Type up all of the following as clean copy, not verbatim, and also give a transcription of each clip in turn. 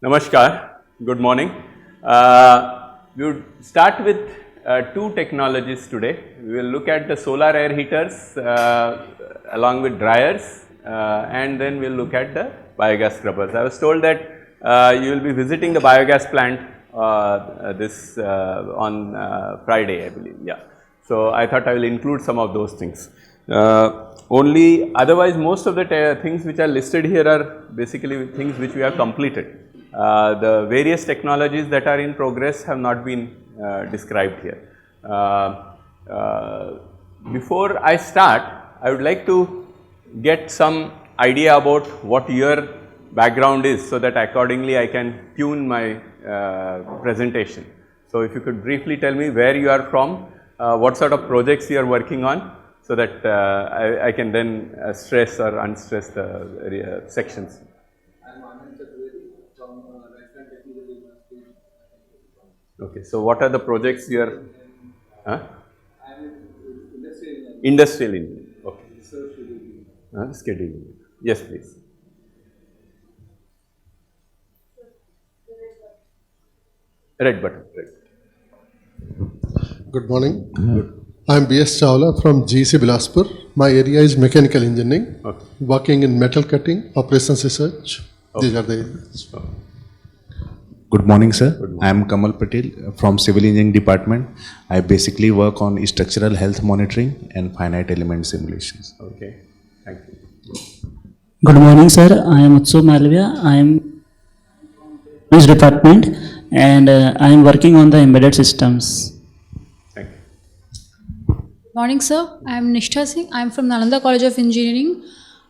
Namaskar, good morning. We would start with two technologies today. We will look at the solar air heaters along with dryers and then we will look at the biogas scrubbers. I was told that you will be visiting the biogas plant on Friday, I believe, yeah. So, I thought I will include some of those things. Only otherwise most of the things which are listed here are basically things which we have completed. The various technologies that are in progress have not been described here. Before I start, I would like to get some idea about what your background is, so that accordingly I can tune my presentation. So, if you could briefly tell me where you are from, what sort of projects you are working on, so that I can then stress or unstress the sections. Okay, so what are the projects you are? Industrial engineering. Okay. Scheduling. Yes, please. Red button. Right. Good morning. Good. I am B.S. Chawla from GC Bilaspur. My area is mechanical engineering. Okay. Working in metal cutting, operations research. Okay. These are the areas. Okay. Good morning, sir. Good morning. I am Kamal Patel from Civil Engineering Department. I basically work on structural health monitoring and finite element simulations. Okay, thank you. Good morning, sir. I am Utsav Malviya. I am from this department and I am working on the embedded systems. Thank you. Morning, sir. I am Nishtha Singh. I am from Nalanda College of Engineering.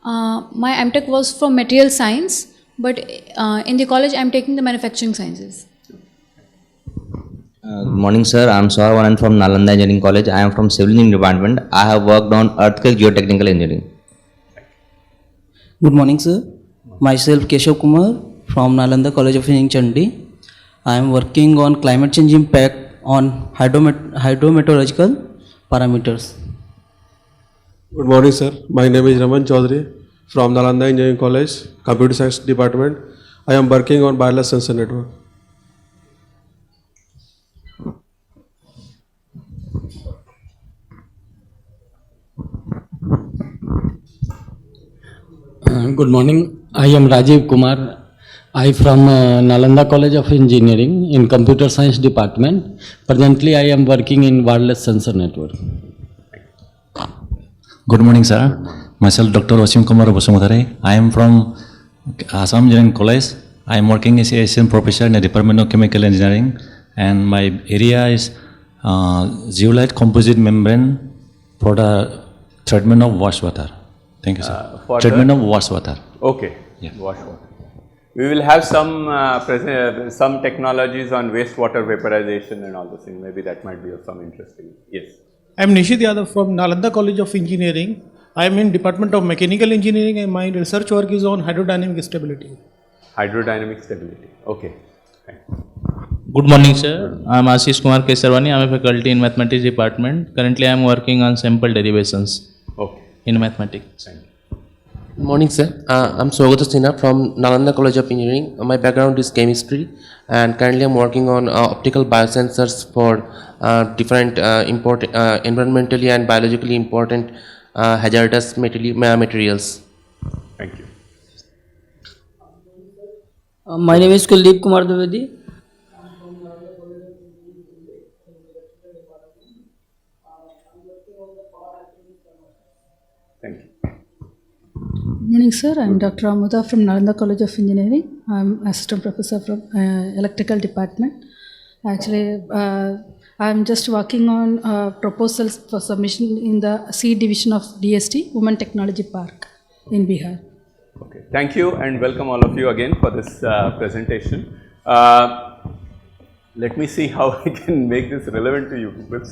My MTech was from Material Science, but in the college I am taking the Manufacturing Sciences. Good morning, sir. I am Saurabh from Nalanda Engineering College. I am from Civil Engineering Department. I have worked on earthquake geotechnical engineering. Good morning, sir. Myself Keshav Kumar from Nalanda College of Engineering Chandi. I am working on climate change impact on hydrometeorological parameters. Good morning, sir. My name is Raman Chaudhary from Nalanda Engineering College, Computer Science Department. I am working on wireless sensor network. Good morning. I am Rajiv Kumar. I from Nalanda College of Engineering in Computer Science Department. Presently, I am working in wireless sensor network. Good morning, sir. Myself, Dr. Wasim Kumar Basumudare. I am from Assam Engineering College. I am working as a assistant professor in the Department of Chemical Engineering, and my area is zeolite composite membrane for the treatment of wastewater. Thank you, sir. Treatment of wastewater. Okay, yeah. Wastewater. We will have some technologies on wastewater vaporization and all those things. Maybe that might be of some interest to you. Yes. I am Nishit Yadav from Nalanda College of Engineering. I am in Department of Mechanical Engineering and my research work is on hydrodynamic stability. Hydrodynamic stability. Okay. Good morning, sir. I am Ashish Kumar Kesarwani. I am a faculty in Mathematics Department. Currently, I am working on sample derivations. Okay. In mathematics. Thank you. Good morning, sir. I am Swagata Sinha from Nalanda College of Engineering. My background is chemistry and currently I am working on optical biosensors for different environmentally and biologically important hazardous materials. Thank you. My name is Kuldeep Kumar Dwivedi. Thank you. Good morning, sir. I am Dr. Amuda from Nalanda College of Engineering. I am Assistant Professor from Electrical Department. Actually, I am just working on proposals for submission in the C division of DST, Women Technology Park in Bihar. Okay. Thank you and welcome all of you again for this presentation. Let me see how I can make this relevant to you people.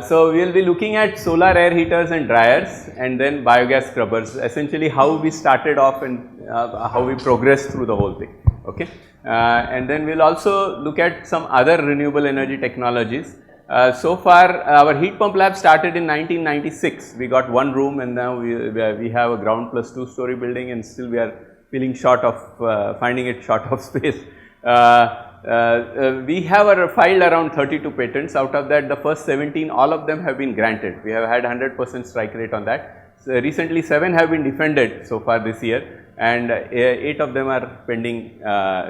So we will be looking at solar air heaters and dryers and then biogas scrubbers, essentially how we started off and how we progressed through the whole thing. Okay. And then we will also look at some other renewable energy technologies. So far our heat pump lab started in 1996. We got one room and now we have a ground plus 2-story building and still we are feeling short of, finding it short of space. We have filed around 32 patents. Out of that, the first 17, all of them have been granted. We have had 100% strike rate on that. So recently 7 have been defended so far this year, and 8 of them are pending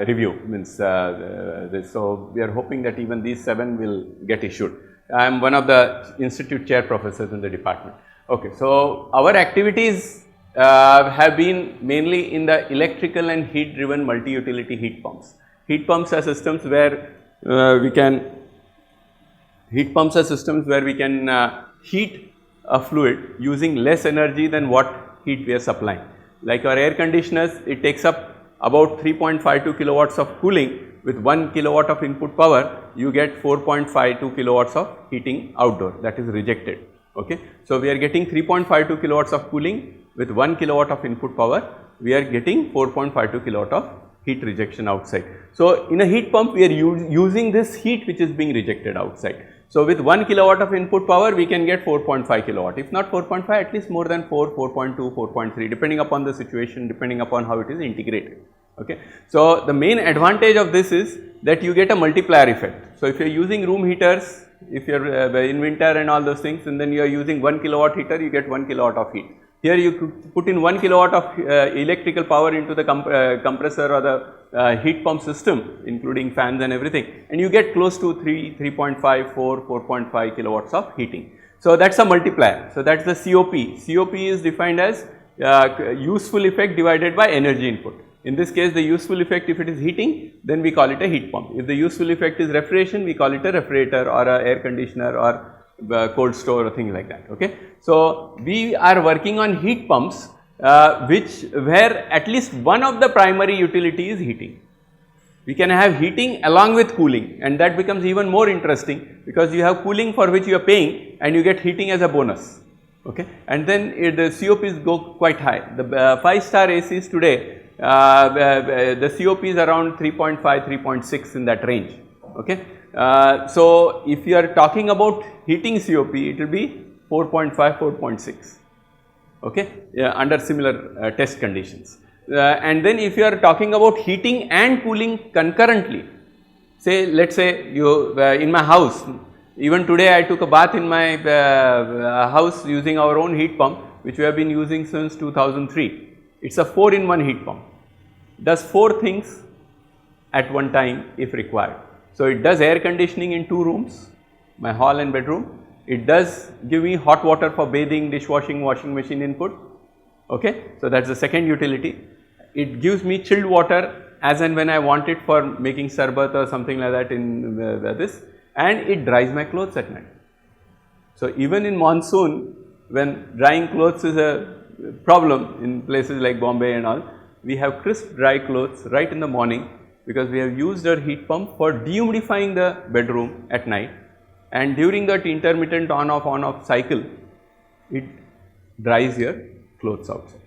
review, means so we are hoping that even these 7 will get issued. I am one of the institute chair professors in the department. Okay, so our activities have been mainly in the electrical and heat driven multi-utility heat pumps. Heat pumps are systems where we can heat a fluid using less energy than what heat we are supplying. Like our air conditioners, it takes up about 3.52 kilowatts of cooling. With 1 kilowatt of input power, you get 4.52 kilowatts of heating outdoor, that is rejected. Okay. So, we are getting 3.52 kilowatts of cooling with 1 kilowatt of input power, we are getting 4.52 kilowatt of heat rejection outside. So, in a heat pump, we are using this heat which is being rejected outside. So, with 1 kilowatt of input power, we can get 4.5 kilowatt, if not 4.5, at least more than 4, 4.2, 4.3, depending upon the situation, depending upon how it is integrated. Okay. So, the main advantage of this is that you get a multiplier effect. So, if you are using room heaters, if you are in winter and all those things, and then you are using 1 kilowatt heater, you get 1 kilowatt of heat. Here you could put in 1 kilowatt of electrical power into the compressor or the heat pump system, including fans and everything, and you get close to 3, 3.5, 4, 4.5 kilowatts of heating. So, that is a multiplier. So, that is the COP. COP is defined as useful effect divided by energy input. In this case, the useful effect, if it is heating, then we call it a heat pump. If the useful effect is refrigeration, we call it a refrigerator or a air conditioner or cold store or things like that. Okay. So, we are working on heat pumps where at least one of the primary utility is heating. We can have heating along with cooling, and that becomes even more interesting because you have cooling for which you are paying and you get heating as a bonus. Okay. And then the COPs go quite high. The 5-star ACs today, the COP is around 3.5, 3.6 in that range. Okay. So, if you are talking about heating COP, it will be 4.5, 4.6, okay, under similar test conditions. And then if you are talking about heating and cooling concurrently, say let us say you in my house, even today I took a bath in my house using our own heat pump, which we have been using since 2003. It is a 4-in-1 heat pump, does 4 things at one time if required. So, it does air conditioning in 2 rooms, my hall and bedroom. It does give me hot water for bathing, dishwashing, washing machine input. Okay. So, that is the second utility. It gives me chilled water as and when I want it for making sarbat or something like that in this, and it dries my clothes at night. So, even in monsoon, when drying clothes is a problem in places like Bombay and all, we have crisp dry clothes right in the morning, because we have used our heat pump for dehumidifying the bedroom at night, and during that intermittent on-off cycle, it dries your clothes outside.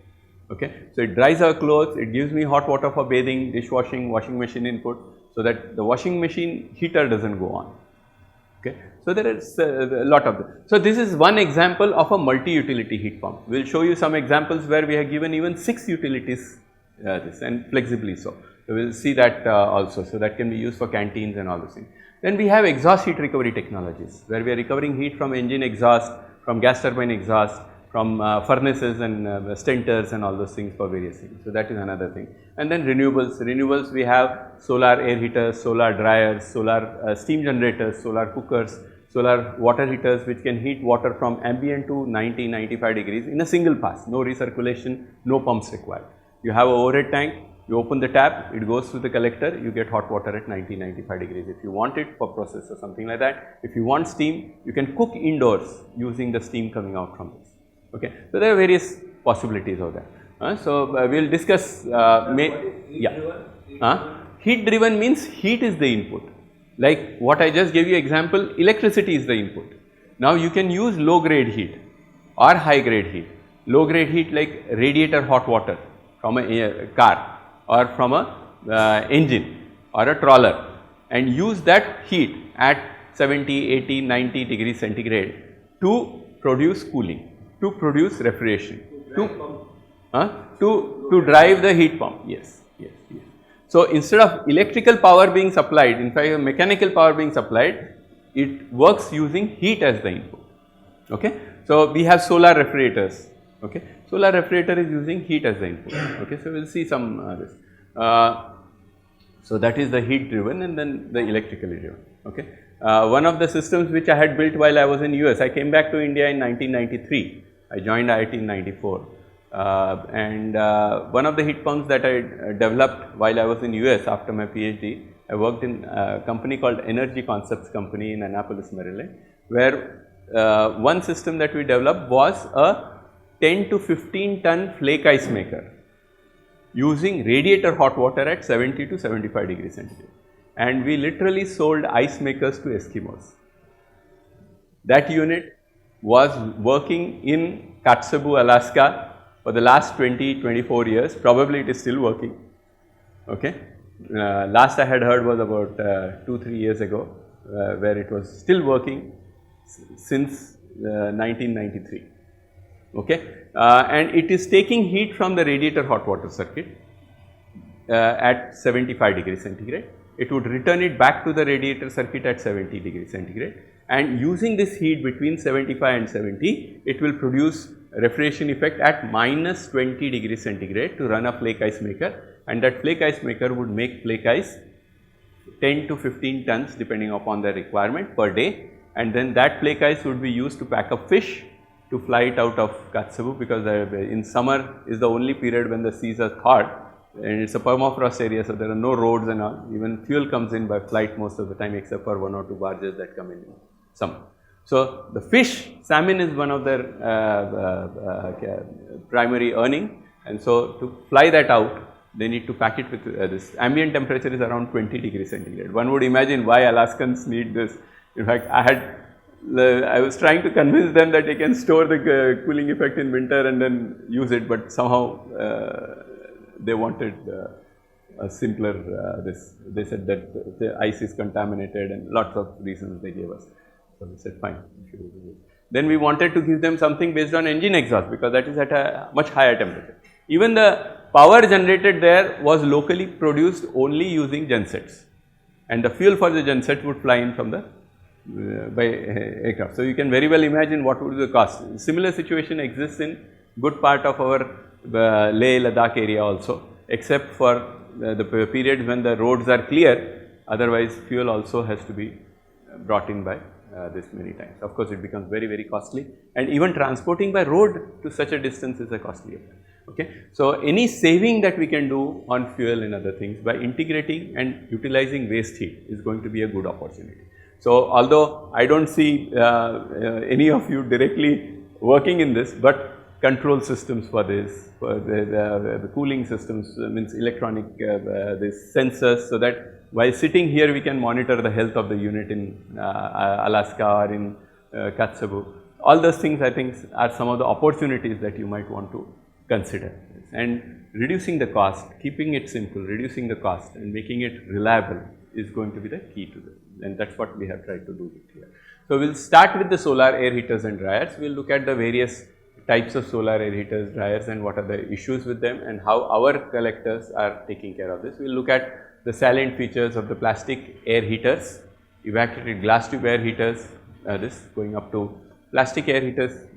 Okay. So, it dries our clothes, it gives me hot water for bathing, dishwashing, washing machine input, so that the washing machine heater does not go on. Okay. So, there is a lot of them. So, this is one example of a multi-utility heat pump. We will show you some examples where we have given even 6 utilities and flexibly so. So, we will see that also. So, that can be used for canteens and all those things. Then we have exhaust heat recovery technologies, where we are recovering heat from engine exhaust, from gas turbine exhaust, from furnaces and stentors and all those things for various things. So, that is another thing. And then renewables. Renewables, we have solar air heaters, solar dryers, solar steam generators, solar cookers, solar water heaters which can heat water from ambient to 90-95 degrees in a single pass, no recirculation, no pumps required. You have an overhead tank, you open the tap, it goes through the collector, you get hot water at 90-95 degrees if you want it for process or something like that. If you want steam, you can cook indoors using the steam coming out from this. Okay. So, there are various possibilities of that. So, we will discuss heat driven means heat is the input, like what I just gave you example, electricity is the input. Now, you can use low grade heat or high grade heat. Low grade heat like radiator hot water from a car or from a engine or a trawler, and use that heat at 70, 80, 90 degrees centigrade to produce cooling, to produce refrigeration, to drive the heat pump. Yes, yes, yes. So instead of electrical power being supplied, in fact mechanical power being supplied, it works using heat as the input. Okay. So we have solar refrigerators. Okay. Solar refrigerator is using heat as the input. Okay. So we will see some this. So that is the heat driven and then the electrically driven. Okay. One of the systems which I had built while I was in US, I came back to India in 1993. I joined IIT in 94. One of the heat pumps that I developed while I was in US after my PhD, I worked in a company called Energy Concepts Company in Annapolis, Maryland, where one system that we developed was a 10 to 15 ton flake ice maker using radiator hot water at 70 to 75 degrees centigrade. And we literally sold ice makers to Eskimos. That unit was working in Kotzebue, Alaska for the last 24 years. Probably it is still working. Okay. Last I had heard was about 2-3 years ago, where it was still working since 1993. Okay. And it is taking heat from the radiator hot water circuit at 75 degrees centigrade. It would return it back to the radiator circuit at 70 degrees centigrade, and using this heat between 75 and 70, it will produce refrigeration effect at minus 20 degrees centigrade to run a flake ice maker, and that flake ice maker would make flake ice 10 to 15 tons depending upon the requirement per day, and then that flake ice would be used to pack up fish to fly it out of Kotzebue, because in summer is the only period when the seas are thawed and it's a permafrost area, so there are no roads and all. Even fuel comes in by flight most of the time, except for 1 or 2 barges that come in summer. So the fish, salmon is one of their primary earning, and so to fly that out, they need to pack it with this ambient temperature is around 20 degrees centigrade. One would imagine why Alaskans need this. In fact, I was trying to convince them that they can store the cooling effect in winter and then use it, but somehow they wanted a simpler this. They said that the ice is contaminated and lots of reasons they gave us. So we said fine. Then we wanted to give them something based on engine exhaust, because that is at a much higher temperature. Even the power generated there was locally produced only using gensets, and the fuel for the genset would fly in from the by aircraft. So you can very well imagine what would be the cost. Similar situation exists in good part of our Leh Ladakh area also, except for the periods when the roads are clear. Otherwise, fuel also has to be brought in by this many times. Of course, it becomes very, very costly, and even transporting by road to such a distance is a costly affair. Okay. So any saving that we can do on fuel and other things by integrating and utilizing waste heat is going to be a good opportunity. So although I don't see any of you directly working in this, but control systems for this, for the cooling systems, means electronic this sensors, so that while sitting here we can monitor the health of the unit in Alaska or in Kotzebue. All those things I think are some of the opportunities that you might want to consider, and reducing the cost, keeping it simple, reducing the cost and making it reliable is going to be the key to this, and that is what we have tried to do here. So we will start with the solar air heaters and dryers. We will look at the various types of solar air heaters, dryers, and what are the issues with them and how our collectors are taking care of this. We will look at the salient features of the plastic air heaters, evacuated glass tube air heaters, this going up to plastic air heaters,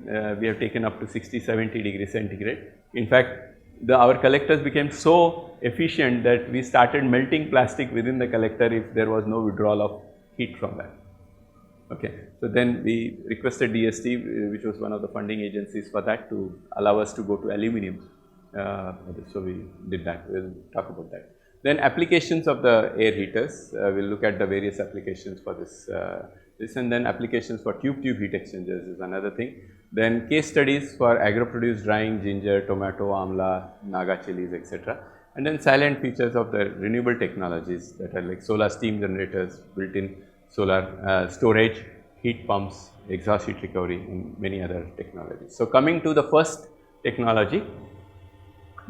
we have taken up to 60-70 degrees centigrade. In fact, our collectors became so efficient that we started melting plastic within the collector if there was no withdrawal of heat from that. Okay. So then we requested DST, which was one of the funding agencies for that, to allow us to go to aluminum. So we did that. We will talk about that. Then applications of the air heaters, we will look at the various applications for this, and then applications for tube heat exchangers is another thing. Then case studies for agro-produced drying, ginger, tomato, amla, naga chilies, etc. And then salient features of the renewable technologies that are like solar steam generators, built-in solar storage, heat pumps, exhaust heat recovery, and many other technologies. So coming to the first technology,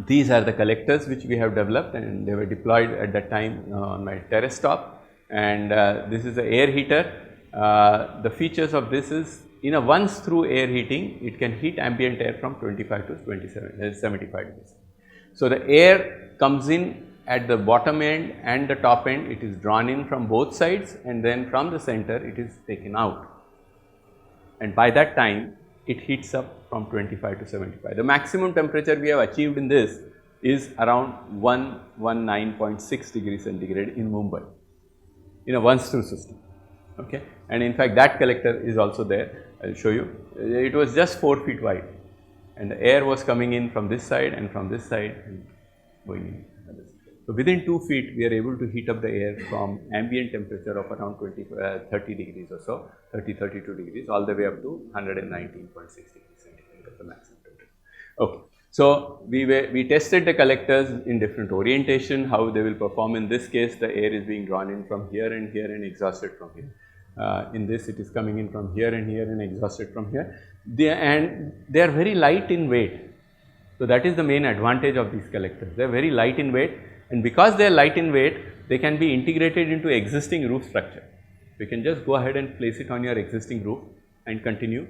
these are the collectors which we have developed, and they were deployed at that time on my terrace top. And this is the air heater. the features of this is, in a once through air heating, it can heat ambient air from 25 to 75 degrees. So, the air comes in at the bottom end and the top end, it is drawn in from both sides, and then from the center it is taken out, and by that time it heats up from 25 to 75. The maximum temperature we have achieved in this is around 119.6 degrees centigrade in Mumbai in a once through system. Okay. And in fact, that collector is also there. I will show you. It was just 4 feet wide, and the air was coming in from this side and from this side and going in. So, within 2 feet we are able to heat up the air from ambient temperature of around 30 degrees or so, 32 degrees, all the way up to 119.6 degrees centigrade at the maximum temperature. Okay. So, we tested the collectors in different orientation, how they will perform. In this case, the air is being drawn in from here and exhausted from here. In this, it is coming in from here and exhausted from here. They are very light in weight. So, that is the main advantage of these collectors. They are very light in weight, and because they are light in weight, they can be integrated into existing roof structure. You can just go ahead and place it on your existing roof and continue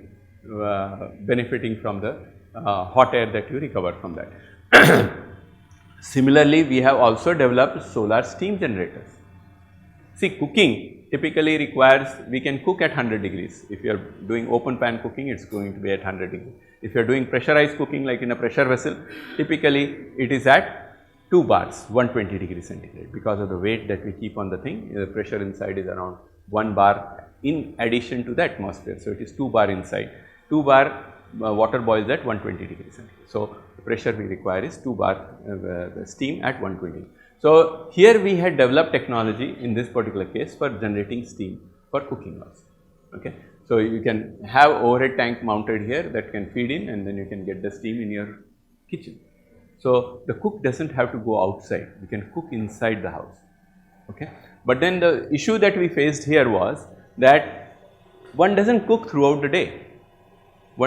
benefiting from the hot air that you recover from that. Similarly, we have also developed solar steam generators. See, cooking typically requires, we can cook at 100 degrees. If you are doing open pan cooking, it is going to be at 100 degrees. If you are doing pressurized cooking like in a pressure vessel, typically it is at 2 bars, 120 degrees centigrade, because of the weight that we keep on the thing. The pressure inside is around 1 bar in addition to the atmosphere. So, it is 2 bar inside. 2 bar water boils at 120 degrees centigrade. So, the pressure we require is 2 bar steam at 120. So, here we had developed technology in this particular case for generating steam for cooking also. Okay. So, you can have overhead tank mounted here that can feed in, and then you can get the steam in your kitchen. So, the cook does not have to go outside, you can cook inside the house. Okay. But then the issue that we faced here was that one does not cook throughout the day. You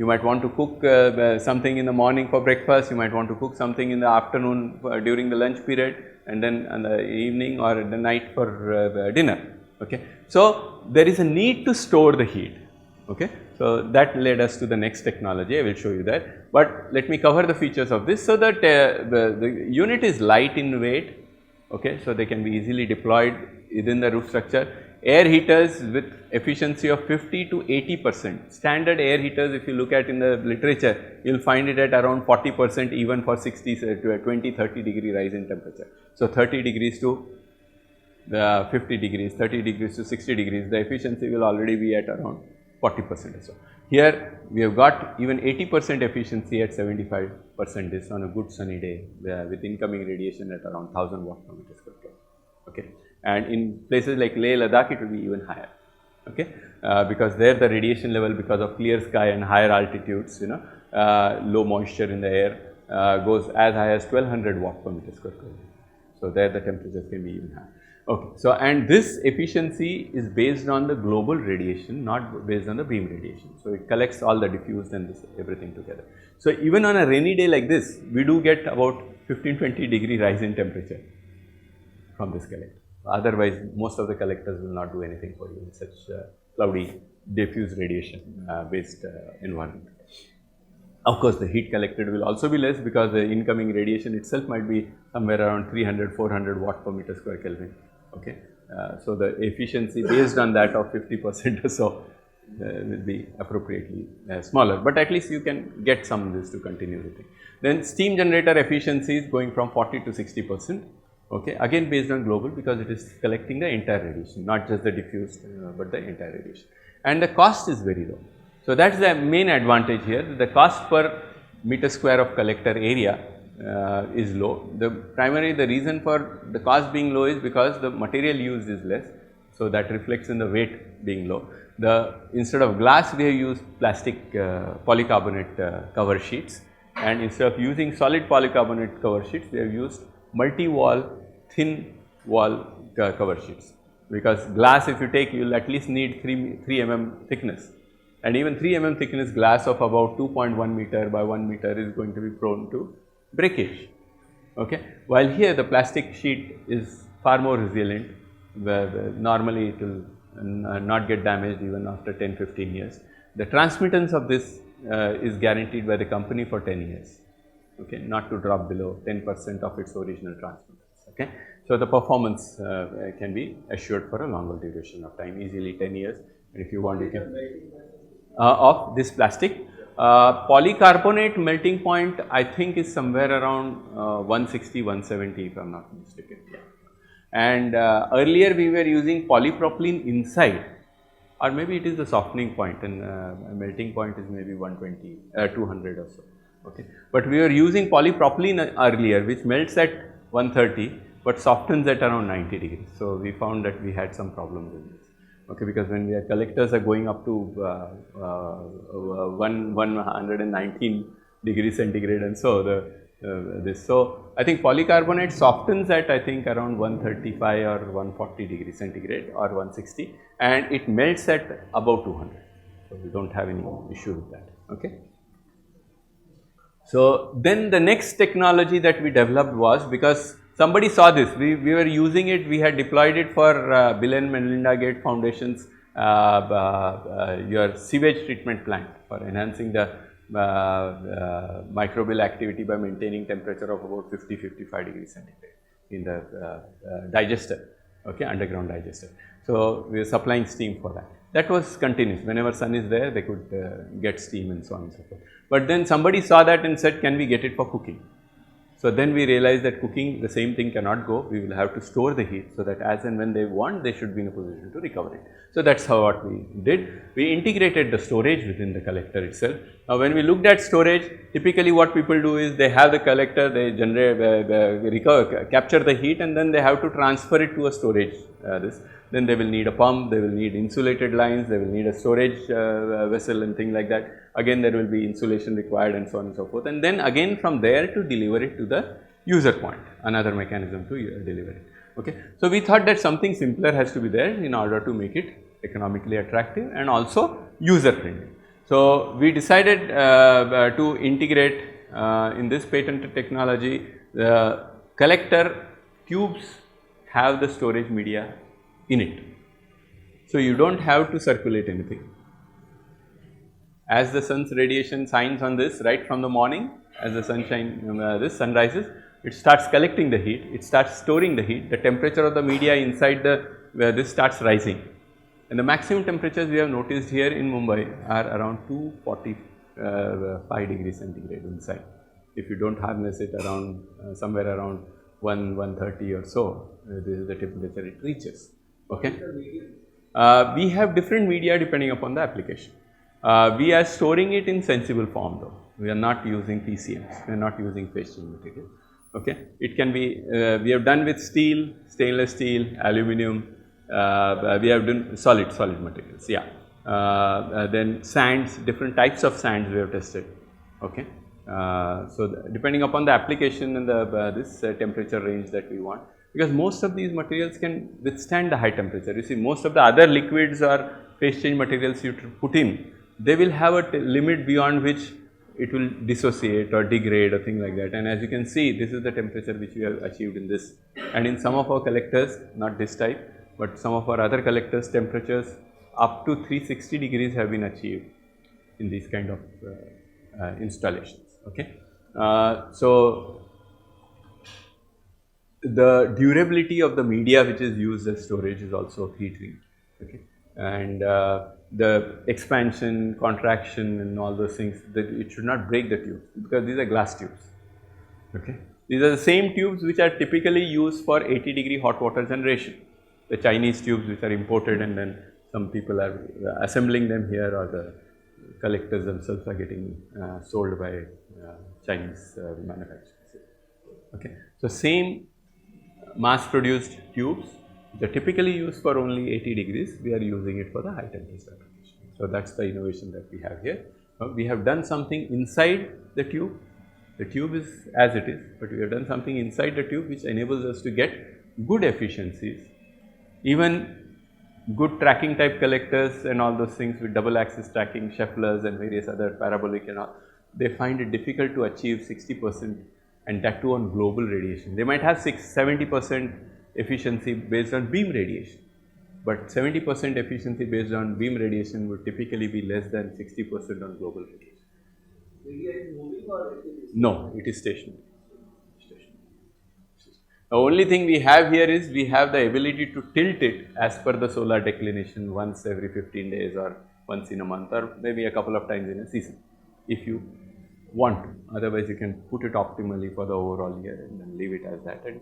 might want to cook something in the morning for breakfast, you might want to cook something in the afternoon during the lunch period, and then in the evening or the night for dinner. Okay. So, there is a need to store the heat. Okay. So, that led us to the next technology, I will show you that, but let me cover the features of this. So, that the unit is light in weight. Okay. So, they can be easily deployed within the roof structure. Air heaters with efficiency of 50 to 80%. Standard air heaters, if you look at in the literature, you will find it at around 40% even for 60 to a 20-30 degree rise in temperature. So, 30 degrees to the 50 degrees, 30 degrees to 60 degrees, the efficiency will already be at around 40% or so. Here we have got even 80% efficiency at 75% this on a good sunny day with incoming radiation at around 1000 watt per meter square Kelvin. Okay. And in places like Leh, Ladakh, it will be even higher. Okay. Because there the radiation level, because of clear sky and higher altitudes, low moisture in the air goes as high as 1200 watt per meter square Kelvin. So, there the temperatures can be even higher. Okay. So, and this efficiency is based on the global radiation, not based on the beam radiation. So, it collects all the diffused and this everything together. So, even on a rainy day like this, we do get about 15-20 degree rise in temperature from this collector. Otherwise, most of the collectors will not do anything for you in such cloudy diffuse radiation based environment. Of course, the heat collected will also be less because the incoming radiation itself might be somewhere around 300-400 watt per meter square Kelvin. Okay. So, the efficiency based on that of 50% or so will be appropriately smaller, but at least you can get some of this to continue the thing. Then steam generator efficiency is going from 40 to 60%. Okay. Again based on global, because it is collecting the entire radiation, not just the diffused but the entire radiation, and the cost is very low. So, that is the main advantage here. The cost per meter square of collector area is low. The reason for the cost being low is because the material used is less. So, that reflects in the weight being low. Instead of glass, we have used plastic polycarbonate cover sheets, and instead of using solid polycarbonate cover sheets, we have used multi-wall thin wall cover sheets, because glass, if you take, you will at least need 3 mm thickness, and even 3 mm thickness glass of about 2.1 meter by 1 meter is going to be prone to breakage. Okay. While here the plastic sheet is far more resilient, where normally it will and not get damaged even after 10-15 years. The transmittance of this is guaranteed by the company for 10 years, okay, not to drop below 10% of its original transmittance. Okay. So, the performance can be assured for a longer duration of time, easily 10 years, and if you want you can of this plastic. Polycarbonate melting point I think is somewhere around 160, 170 if I am not mistaken. Yeah. And earlier we were using polypropylene inside, or maybe it is the softening point, and melting point is maybe 120, 200 or so. Okay. But we were using polypropylene earlier, which melts at 130, but softens at around 90 degrees. So, we found that we had some problems in this. Okay, because when our collectors are going up to 119 degrees centigrade, and so this. So, I think polycarbonate softens at I think around 135 or 140 degrees centigrade or 160, and it melts at about 200. So, we do not have any issue with that. Okay. So, then the next technology that we developed was, because somebody saw this, we were using it, we had deployed it for Bill and Melinda Gates Foundation's your sewage treatment plant for enhancing the microbial activity by maintaining temperature of about 50-55 degrees centigrade in the digester, okay, underground digester. So, we were supplying steam for that. That was continuous. Whenever sun is there, they could get steam and so on and so forth. But then somebody saw that and said, can we get it for cooking? So, then we realized that cooking, the same thing cannot go, we will have to store the heat, so that as and when they want, they should be in a position to recover it. So, that is how what we did. We integrated the storage within the collector itself. Now, when we looked at storage, typically what people do is they have the collector, they generate, capture the heat, and then they have to transfer it to a storage Then they will need a pump, they will need insulated lines, they will need a storage vessel and thing like that. Again, there will be insulation required and so on and so forth, and then again from there to deliver it to the user point, another mechanism to deliver it. Okay. So, we thought that something simpler has to be there in order to make it economically attractive and also user friendly. So, we decided to integrate in this patented technology, the collector tubes have the storage media in it. So, you do not have to circulate anything. As the sun's radiation shines on this right from the morning, as the sun rises, it starts collecting the heat, it starts storing the heat, the temperature of the media inside this starts rising, and the maximum temperatures we have noticed here in Mumbai are around 245 degrees centigrade inside. If you do not harness it around somewhere around 130 or so, this is the temperature it reaches. Okay. We have different media depending upon the application. We are storing it in sensible form though. We are not using PCMs, we are not using phase change material. Okay. It can be, we have done with steel, stainless steel, aluminum, we have done solid materials, yeah. Then sands, different types of sands we have tested. Okay. So, depending upon the application and this temperature range that we want, because most of these materials can withstand the high temperature. You see, most of the other liquids or phase change materials you put in, they will have a limit beyond which it will dissociate or degrade or thing like that. And as you can see, this is the temperature which we have achieved in this. And in some of our collectors, not this type, but some of our other collectors, temperatures up to 360 degrees have been achieved in these kind of installations. Okay. So, the durability of the media which is used as storage is also heat ring. Okay. And the expansion, contraction and all those things, that it should not break the tubes, because these are glass tubes. Okay. These are the same tubes which are typically used for 80-degree hot water generation. The Chinese tubes which are imported, and then some people are assembling them here, or the collectors themselves are getting sold by Chinese manufacturers. Okay. So, same mass produced tubes, which are typically used for only 80 degrees, we are using it for the high temperature application. So, that is the innovation that we have here. We have done something inside the tube is as it is, but we have done something inside the tube which enables us to get good efficiencies, even good tracking type collectors and all those things with double axis tracking, Schefflers and various other parabolic and all, they find it difficult to achieve 60%, and that too on global radiation. They might have 70% efficiency based on beam radiation, but 70% efficiency based on beam radiation would typically be less than 60% on global radiation. No, it is stationary. The only thing we have here is we have the ability to tilt it as per the solar declination once every 15 days or once in a month or maybe a couple of times in a season if you want to. Otherwise, you can put it optimally for the overall year and then leave it as that and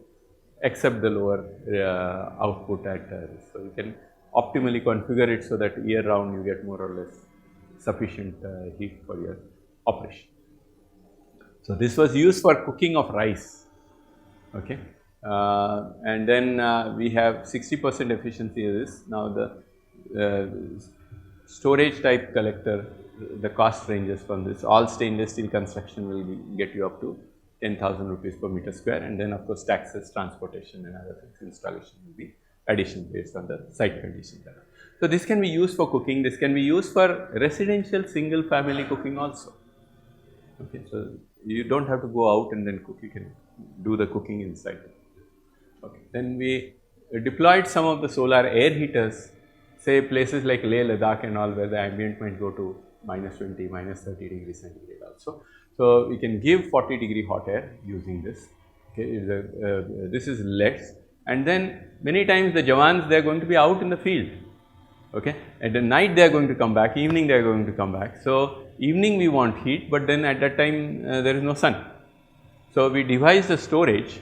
accept the lower output at so you can optimally configure it so that year round you get more or less sufficient heat for your operation. So, this was used for cooking of rice, okay. And then we have 60% efficiency of this. Now, the storage type collector, the cost ranges from this. All stainless steel construction will get you up to 10,000 rupees per meter square, and then of course taxes, transportation and other things, installation will be addition based on the site conditions. So, this can be used for cooking, this can be used for residential single family cooking also. Okay, so you do not have to go out and then cook, you can do the cooking inside. Okay. Then we deployed some of the solar air heaters, say places like Leh, Ladakh and all where the ambient might go to -20, -30 degrees centigrade also. So, we can give 40-degree hot air using this. Okay, this is less, and then many times the Jawans, they are going to be out in the field. Okay, at the night they are going to come back, evening they are going to come back. So, evening we want heat, but then at that time there is no sun. So, we devised a storage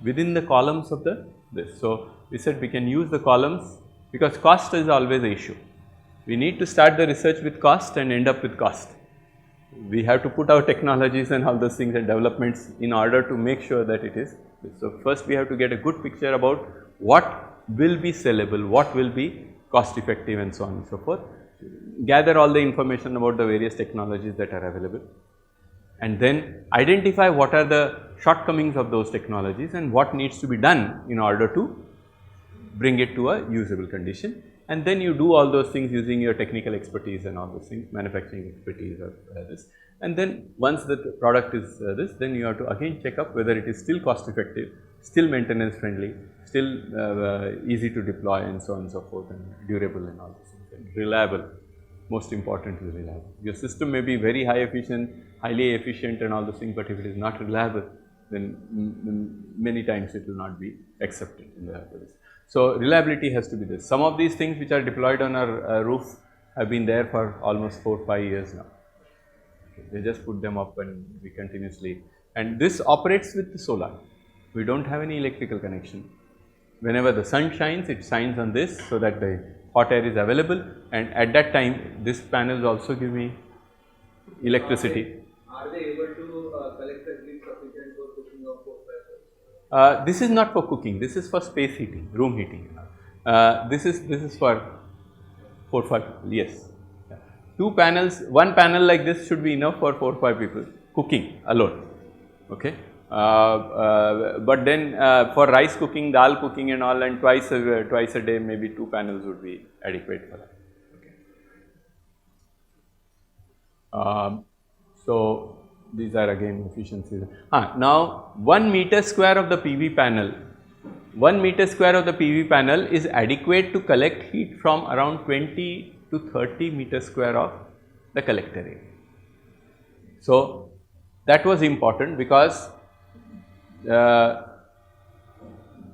within the columns of this. So, we said we can use the columns because cost is always an issue. We need to start the research with cost and end up with cost. We have to put our technologies and all those things and developments in order to make sure that it is. So, first we have to get a good picture about what will be sellable, what will be cost effective and so on and so forth. Gather all the information about the various technologies that are available, and then identify what are the shortcomings of those technologies and what needs to be done in order to bring it to a usable condition. And then you do all those things using your technical expertise and all those things, manufacturing expertise or this. And then once the product is this, then you have to again check up whether it is still cost effective, still maintenance friendly, still easy to deploy and so on and so forth, and durable and all those things, and reliable. Most important is reliable. Your system may be very high efficient, highly efficient and all those things, but if it is not reliable, then many times it will not be accepted in the service. So, reliability has to be this. Some of these things which are deployed on our roof have been there for almost 4 or 5 years now. Okay. They just put them up and we continuously, and this operates with the solar. We do not have any electrical connection. Whenever the sun shines, it shines on this so that the hot air is available, and at that time this panels also give me electricity. Are they able to collect the heat sufficient for cooking of 4 this is not for cooking, this is for space heating, room heating. This is for 4 or 5, yes. 2 panels, 1 panel like this should be enough for 4 or 5 people cooking alone. Okay. But then for rice cooking, dal cooking and all, and twice a day, maybe 2 panels would be adequate for that. Okay. So, these are again efficiencies. Now, 1 meter square of the PV panel, 1 meter square of the PV panel is adequate to collect heat from around 20 to 30 meter square of the collector area. So, that was important because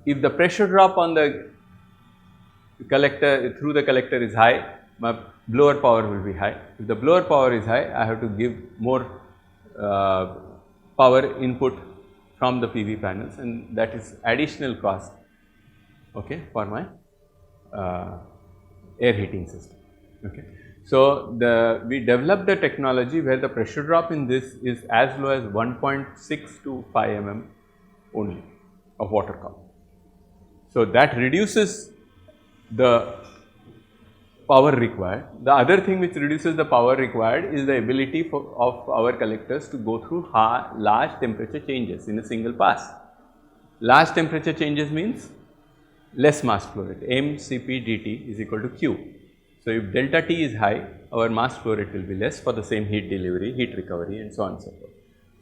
if the pressure drop on the collector through the collector is high, my blower power will be high. If the blower power is high, I have to give more power input from the PV panels, and that is additional cost, okay, for my air heating system. Okay. So, we developed the technology where the pressure drop in this is as low as 1.6 to 5 mm only of water column. So, that reduces the power required. The other thing which reduces the power required is the ability of our collectors to go through large temperature changes in a single pass. Large temperature changes means less mass flow rate, mCp dt is equal to Q. So, if delta T is high, our mass flow rate will be less for the same heat delivery, heat recovery and so on and so forth.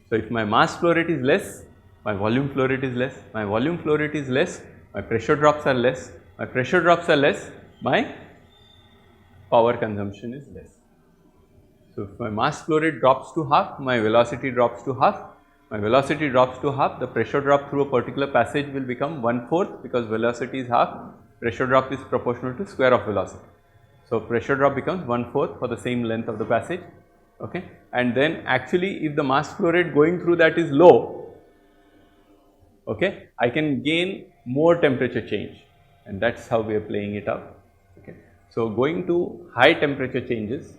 So, if my mass flow rate is less, my volume flow rate is less, my volume flow rate is less, my pressure drops are less, my pressure drops are less, my power consumption is less. So, if my mass flow rate drops to half, my velocity drops to half. My velocity drops to half, the pressure drop through a particular passage will become 1/4 because velocity is half, pressure drop is proportional to square of velocity. So, pressure drop becomes 1/4 for the same length of the passage, okay. And then actually if the mass flow rate going through that is low, okay, I can gain more temperature change, and that is how we are playing it out, okay. So, going to high temperature changes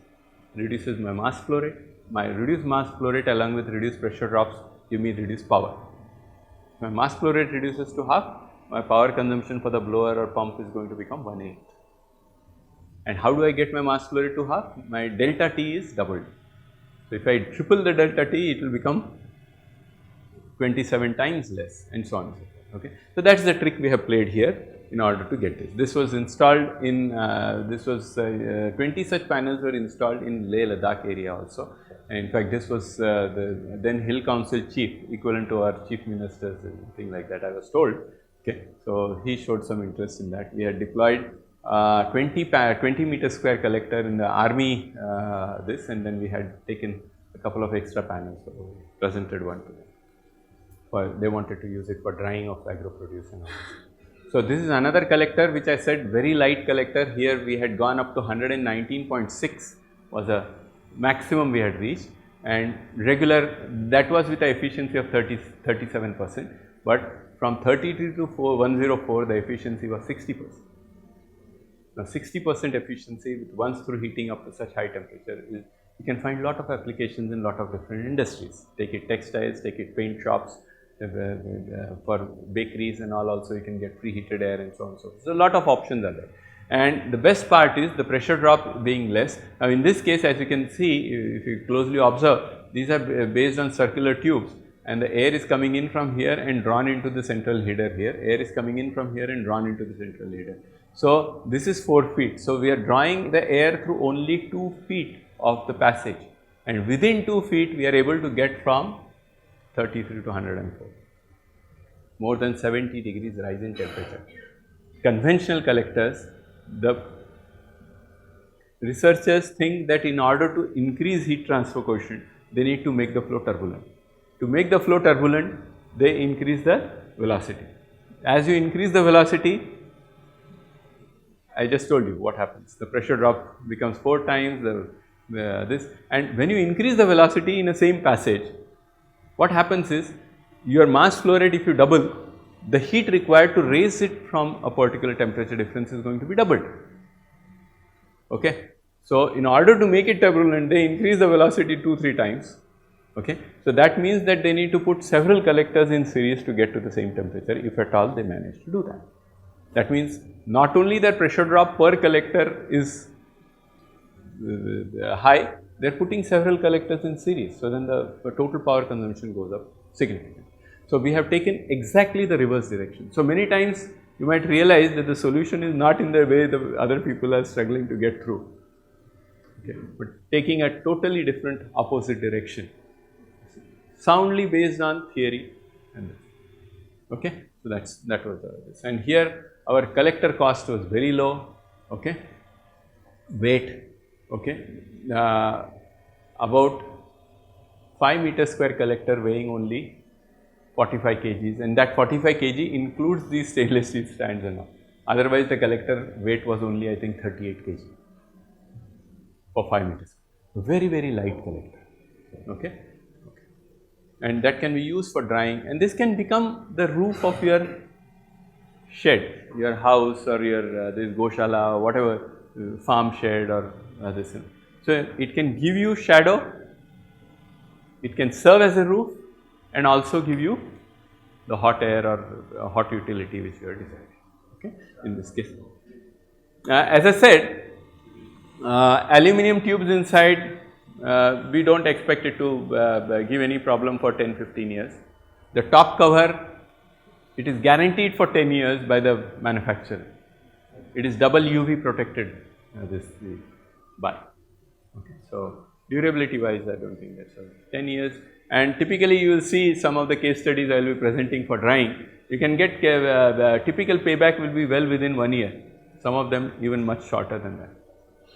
reduces my mass flow rate, my reduced mass flow rate along with reduced pressure drops give me reduced power. My mass flow rate reduces to half, my power consumption for the blower or pump is going to become 1/8. And how do I get my mass flow rate to half? My delta T is doubled. So, if I triple the delta T, it will become 27 times less, and so on and so forth, okay. So, that is the trick we have played here in order to get this. This was installed in, 20 such panels were installed in Leh Ladakh area also. And in fact, this was the then Hill Council chief, equivalent to our chief minister, thing like that, I was told, okay. So, he showed some interest in that. We had deployed 20 meter square collector in the army, this, and then we had taken a couple of extra panels, so we presented one to them. They wanted to use it for drying of agro produce and all this. So, this is another collector which I said very light collector. Here we had gone up to 119.6 was a maximum we had reached, and regular, that was with the efficiency of 37%, but from 33 to 104 the efficiency was 60%. Now 60% efficiency with once through heating up to such high temperature is, you can find lot of applications in lot of different industries. Take it textiles, take it paint shops, for bakeries and all, also you can get preheated air and so on and so forth. So, a lot of options are there. And the best part is the pressure drop being less. Now, in this case, as you can see, if you closely observe, these are based on circular tubes, and the air is coming in from here and drawn into the central header here. Air is coming in from here and drawn into the central header. So, this is 4 feet. So, we are drawing the air through only 2 feet of the passage, and within 2 feet we are able to get from 33 to 104, more than 70 degrees rise in temperature. Conventional collectors, the researchers think that in order to increase heat transfer coefficient, they need to make the flow turbulent. To make the flow turbulent, they increase the velocity. As you increase the velocity, I just told you what happens. The pressure drop becomes 4 times this, and when you increase the velocity in the same passage, what happens is your mass flow rate, if you double, the heat required to raise it from a particular temperature difference is going to be doubled, okay. So, in order to make it turbulent, they increase the velocity 2-3 times, okay. So, that means that they need to put several collectors in series to get to the same temperature, if at all they manage to do that. That means not only the pressure drop per collector is high, they are putting several collectors in series. So, then the total power consumption goes up significantly. So, we have taken exactly the reverse direction. So, many times you might realize that the solution is not in the way the other people are struggling to get through, okay, but taking a totally different opposite direction, soundly based on theory and this, okay. So, that was this, and here our collector cost was very low, okay, weight, okay, about 5 meter square collector weighing only 45 kgs, and that 45 kg includes these stainless steel stands and all. Otherwise, the collector weight was only, I think, 38 kg for 5 meters. Very, very light collector, okay. And that can be used for drying, and this can become the roof of your shed, your house, or your this goshala, or whatever, farm shed, or this. So, it can give you shadow, it can serve as a roof, and also give you the hot air or hot utility which you are desiring, okay, in this case. As I said, aluminum tubes inside, we do not expect it to give any problem for 10-15 years. The top cover, it is guaranteed for 10 years by the manufacturer. It is double UV protected, this we buy, okay. So, durability wise, I do not think that is 10 years, and typically you will see some of the case studies I will be presenting for drying. You can get the typical payback will be well within 1 year, some of them even much shorter than that.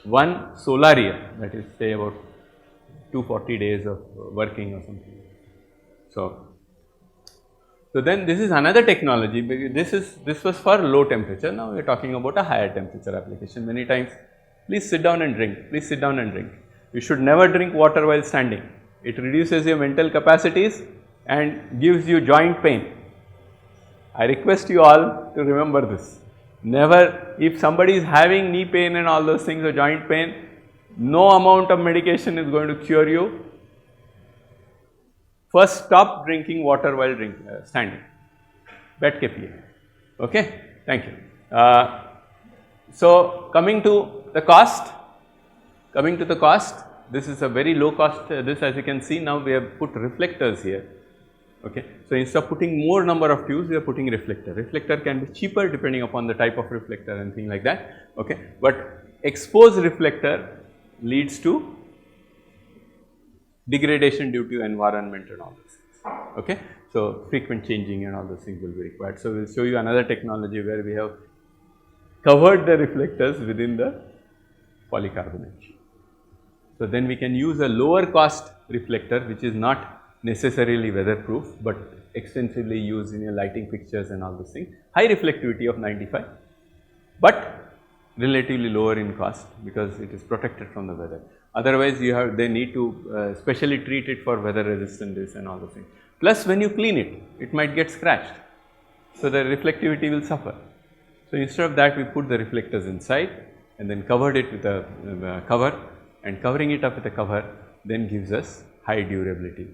One solar year, that is say about 240 days of working or something. So then this is another technology. This was for low temperature. Now we are talking about a higher temperature application. Many times, please sit down and drink. Please sit down and drink. You should never drink water while standing. It reduces your mental capacities and gives you joint pain. I request you all to remember this. Never, if somebody is having knee pain and all those things or joint pain, no amount of medication is going to cure you. First, stop drinking water while standing. बैठ के पिए. Okay, thank you. So coming to the cost. This is a very low cost. This, as you can see, now we have put reflectors here. Okay, so instead of putting more number of tubes, we are putting reflector. Reflector can be cheaper depending upon the type of reflector and thing like that. Okay, but exposed reflector leads to degradation due to environment and all those things. Okay, so frequent changing and all those things will be required. So we'll show you another technology where we have covered the reflectors within the polycarbonate. So then we can use a lower cost reflector which is not necessarily weatherproof but extensively used in your lighting fixtures and all those things. High reflectivity of 95 but relatively lower in cost because it is protected from the weather. Otherwise they need to specially treat it for weather resistant this and all those things. Plus when you clean it, it might get scratched. So the reflectivity will suffer. So instead of that we put the reflectors inside and then covered it with a cover, and covering it up with a cover then gives us high durability.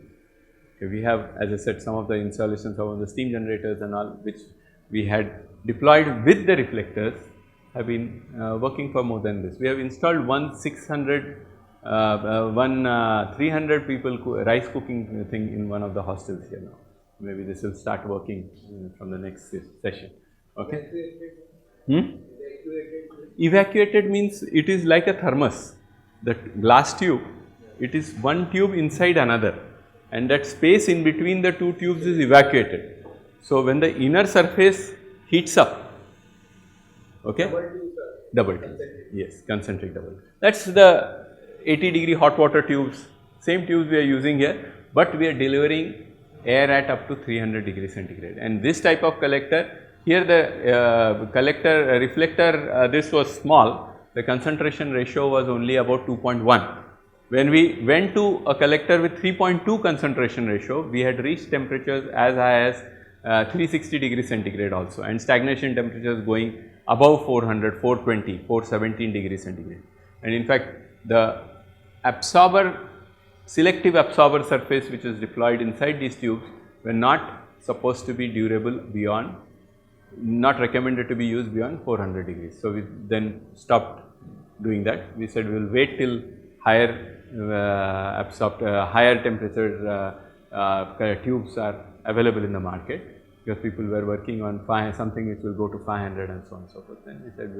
Okay, we have, as I said, some of the installations of the steam generators and all which we had deployed with the reflectors have been working for more than this. We have installed one 300 people rice cooking thing in one of the hostels here now. Maybe this will start working from the next session. Okay. Evacuated means it is like a thermos. That glass tube, it is one tube inside another and that space in between the two tubes is evacuated. So when the inner surface heats up, okay, double tube, yes, concentric double. That's the 80-degree hot water tubes, same tubes we are using here, but we are delivering air at up to 300 degrees centigrade. And this type of collector, here the reflector, this was small. The concentration ratio was only about 2.1. When we went to a collector with 3.2 concentration ratio, we had reached temperatures as high as 360 degrees centigrade also, and stagnation temperatures going above 400, 420, 417 degrees centigrade. And in fact, the selective absorber surface which is deployed inside these tubes were not supposed to be durable beyond, not recommended to be used beyond 400 degrees. So we then stopped doing that. We said we will wait till higher higher temperature tubes are available in the market because people were working on something which will go to 500 and so on and so forth. Then we said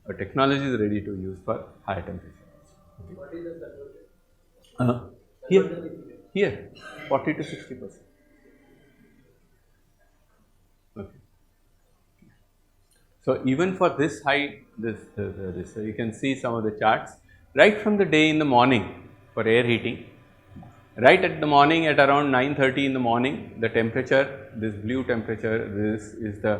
our technology is ready to use for higher temperatures. Okay. What is the conversion? Here 40 to 60%. Okay. So even for this high, so you can see some of the charts. Right from the day in the morning for air heating, right at the morning at around 9:30 in the morning, the temperature, this blue temperature, this is the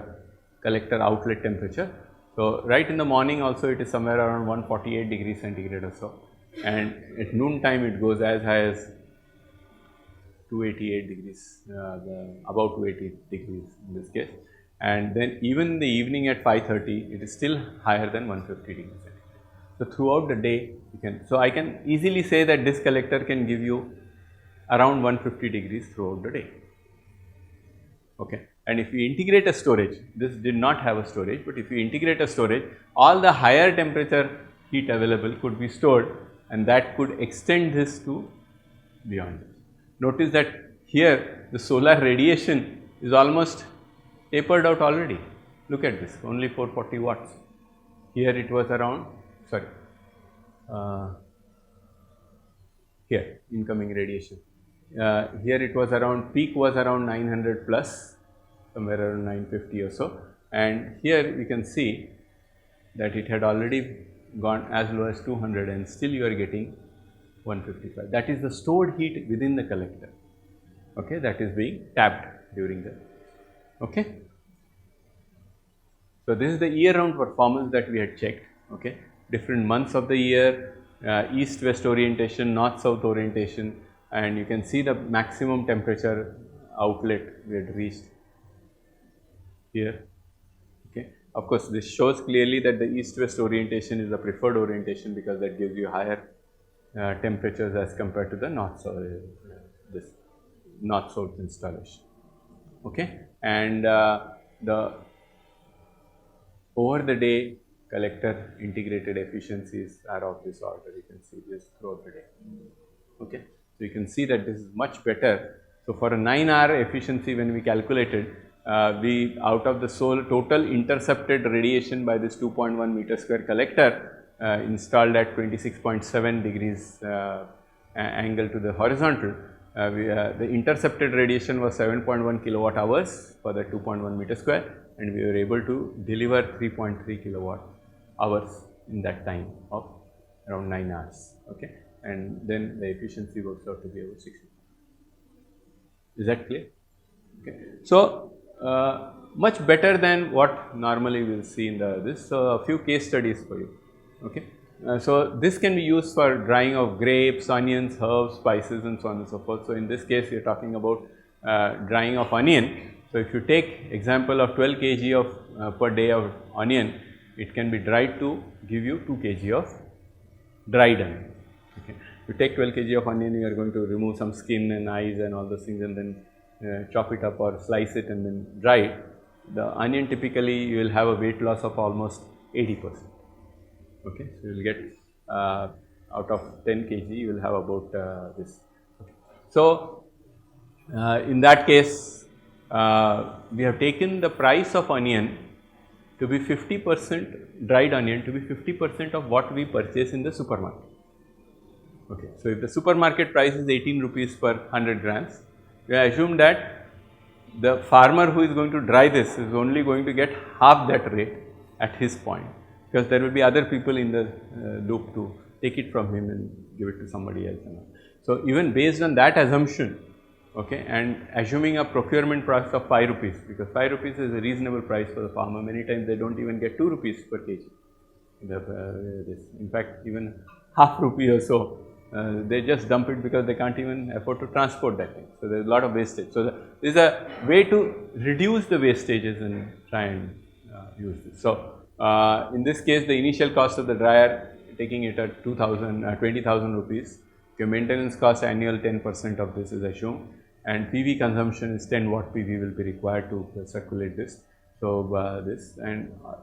collector outlet temperature. So right in the morning also it is somewhere around 148 degrees centigrade or so, and at noon time it goes as high as 288 degrees, about 280 degrees in this case. And then even in the evening at 5:30, it is still higher than 150 degrees centigrade. So throughout the day, I can easily say that this collector can give you around 150 degrees throughout the day. Okay. And if you integrate a storage, this did not have a storage, but if you integrate a storage, all the higher temperature heat available could be stored, and that could extend this to beyond this. Notice that here the solar radiation is almost tapered out already. Look at this, only 440 watts. Here it was around, here incoming radiation. Here it was around, peak was around 900 plus, somewhere around 950 or so, and here you can see that it had already gone as low as 200 and still you are getting 155. That is the stored heat within the collector, okay, that is being tapped during the, okay. So, this is the year round performance that we had checked, okay, different months of the year, east west orientation, north south orientation, and you can see the maximum temperature outlet we had reached here, okay. Of course, this shows clearly that the east west orientation is the preferred orientation because that gives you higher temperatures as compared to the north south, this north south installation, okay. And the over the day collector integrated efficiencies are of this order, you can see this throughout the day, okay. So, you can see that this is much better. So, for a 9-hour efficiency when we calculated, we out of the total intercepted radiation by this 2.1 meter square collector installed at 26.7 degrees angle to the horizontal, the intercepted radiation was 7.1 kilowatt hours for the 2.1 meter square, and we were able to deliver 3.3 kilowatt hours in that time of around 9 hours, okay. And then the efficiency works out to be about 60. Is that clear? Okay. So, much better than what normally we will see in this. So, a few case studies for you, okay. So, this can be used for drying of grapes, onions, herbs, spices and so on and so forth. So, in this case we are talking about drying of onion. So, if you take example of 12 kg of per day of onion, it can be dried to give you 2 kg of dried onion, okay. You take 12 kg of onion, you are going to remove some skin and eyes and all those things and then chop it up or slice it and then dry it. The onion typically you will have a weight loss of almost 80%, okay. So, you will get out of 10 kg you will have about this, okay. So, in that case we have taken the price of onion to be 50%, dried onion to be 50% of what we purchase in the supermarket, okay. So, if the supermarket price is 18 rupees per 100 grams, we assume that the farmer who is going to dry this is only going to get half that rate at his point, because there will be other people in the loop to take it from him and give it to somebody else. So, even based on that assumption, okay, and assuming a procurement price of 5 rupees, because 5 rupees is a reasonable price for the farmer, many times they do not even get 2 rupees per kg. In fact, even half rupee or so, they just dump it because they can't even afford to transport that thing. So, there is a lot of wastage. So, there is a way to reduce the wastages and try and use this. So, in this case the initial cost of the dryer, taking it at 20,000 rupees, your maintenance cost annual 10% of this is assumed, and PV consumption is 10 watt PV will be required to circulate this. So,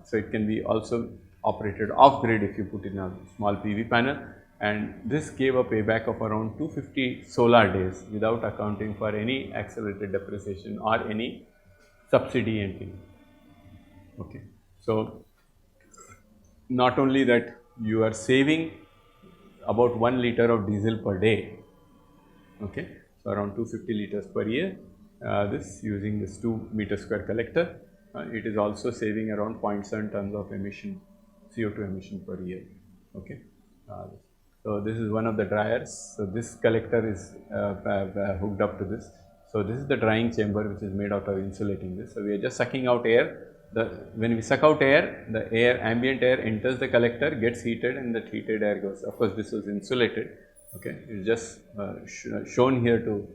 so it can be also operated off grid if you put in a small PV panel, and this gave a payback of around 250 solar days without accounting for any accelerated depreciation or any subsidy entry, okay. So, not only that you are saving about 1 liter of diesel per day, okay. So, around 250 liters per year, this using this 2 meter square collector, it is also saving around 0.7 tons of emission, CO2 emission per year, okay. So, this is one of the dryers. So, this collector is hooked up to this. So, this is the drying chamber which is made out of insulating this. So, we are just sucking out air. When we suck out air, the ambient air enters the collector, gets heated, and that heated air goes. Of course, this was insulated, okay. It is just shown here to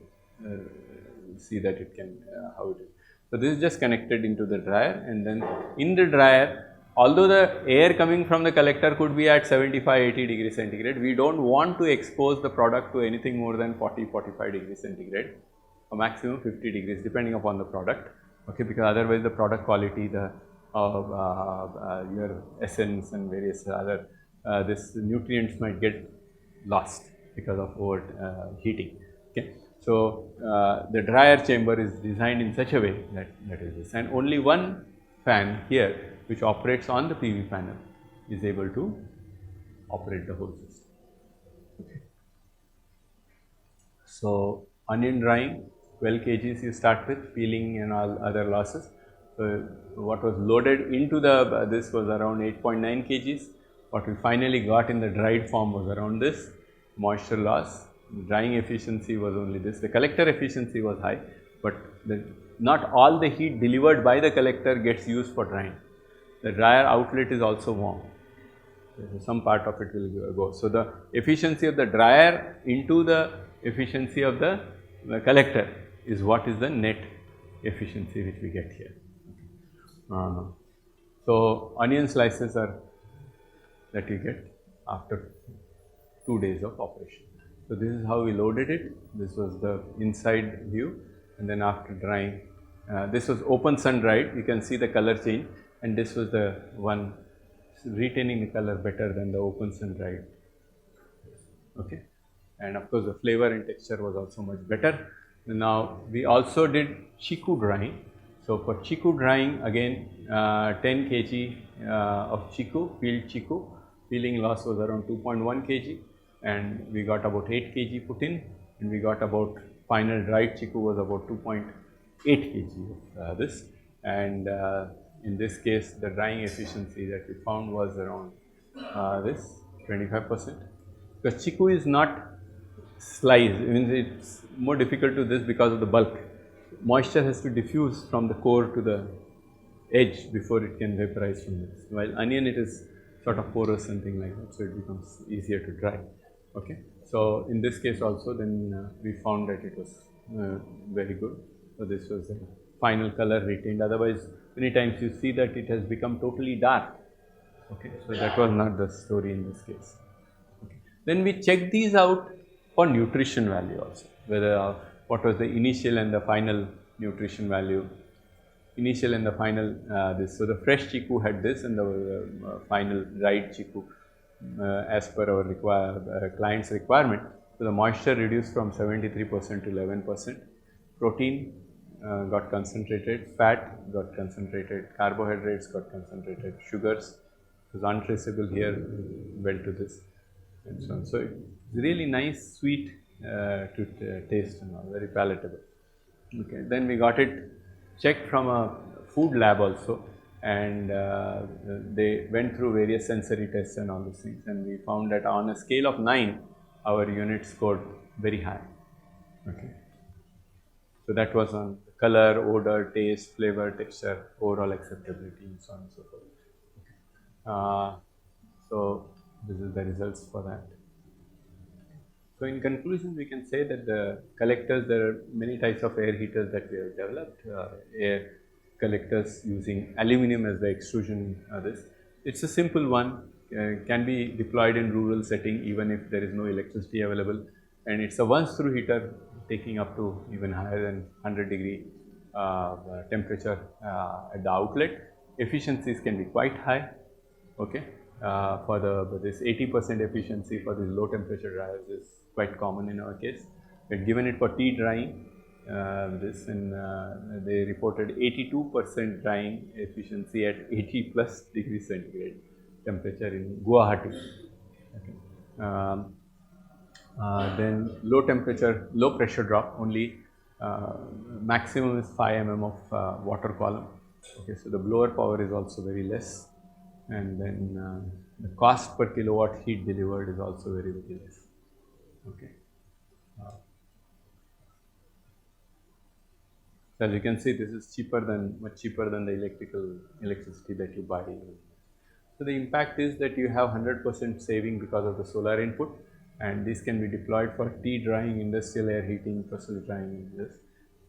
see that it can, how it is. So, this is just connected into the dryer, and then in the dryer, although the air coming from the collector could be at 75-80 degrees centigrade, we do not want to expose the product to anything more than 40-45 degrees centigrade, or maximum 50 degrees depending upon the product, okay, because otherwise the product quality, the your essence and various other this nutrients might get lost because of over heating, okay. So, the dryer chamber is designed in such a way that is this, and only one fan here which operates on the PV panel is able to operate the whole system, okay. So, onion drying 12 kgs you start with, peeling and all other losses. So what was loaded into the this was around 8.9 kgs. What we finally got in the dried form was around this. Moisture loss, drying efficiency was only this. The collector efficiency was high, but not all the heat delivered by the collector gets used for drying. The dryer outlet is also warm. So some part of it will go. So the efficiency of the dryer into the efficiency of the collector is what is the net efficiency which we get here. So onion slices are that you get after 2 days of operation. So this is how we loaded it. This was the inside view, and then after drying, this was open sun dried. You can see the color change, and this was the one retaining the color better than the open sun dried. Okay, and of course the flavor and texture was also much better. Now we also did chiku drying. So for chiku drying, again 10 kg of chiku, peeled chiku. Peeling loss was around 2.1 kg, and we got about 8 kg put in, and we got about final dried chiku was about 2.8 kg of this, and in this case the drying efficiency that we found was around this 25%, because chiku is not sliced. I mean, it's more difficult to this because of the bulk. Moisture has to diffuse from the core to the edge before it can vaporize from this, while onion it is sort of porous and thing like that, so it becomes easier to dry. Okay, so in this case also then we found that it was very good. So this was the final color retained. Otherwise, many times you see that it has become totally dark. Okay, so that was not the story in this case. Okay. Then we checked these out for nutrition value also, whether what was the initial and the final nutrition value. Initial and the final this. So the fresh chiku had this, and the final dried chiku as per our client's requirement. So the moisture reduced from 73% to 11%. Protein got concentrated, fat got concentrated, carbohydrates got concentrated, sugars was untraceable here, went to this, and so on. So it's really nice, sweet to taste and all, very palatable. Okay, then we got it checked from a food lab also, and they went through various sensory tests and all these things, and we found that on a scale of 9, our unit scored very high. Okay, so that was on color, odor, taste, flavor, texture, overall acceptability, and so on and so forth. Okay. So this is the results for that. So in conclusion, we can say that the collectors, there are many types of air heaters that we have developed. Air collectors using aluminum as the extrusion. It's a simple one, can be deployed in rural setting even if there is no electricity available, and it's a once through heater taking up to even higher than 100-degree temperature at the outlet. Efficiencies can be quite high. Okay. For this 80% efficiency for these low temperature dryers is quite common in our case. We had given it for tea drying, and they reported 82% drying efficiency at 80 plus degrees centigrade temperature in Guwahati. Okay. Then low temperature, low pressure drop, only maximum is 5 mm of water column. Okay, so the blower power is also very less, and then the cost per kilowatt heat delivered is also very, very less. Okay. So as you can see, this is much cheaper than the electricity that you buy. So the impact is that you have 100% saving because of the solar input, and this can be deployed for tea drying, industrial air heating, process drying. This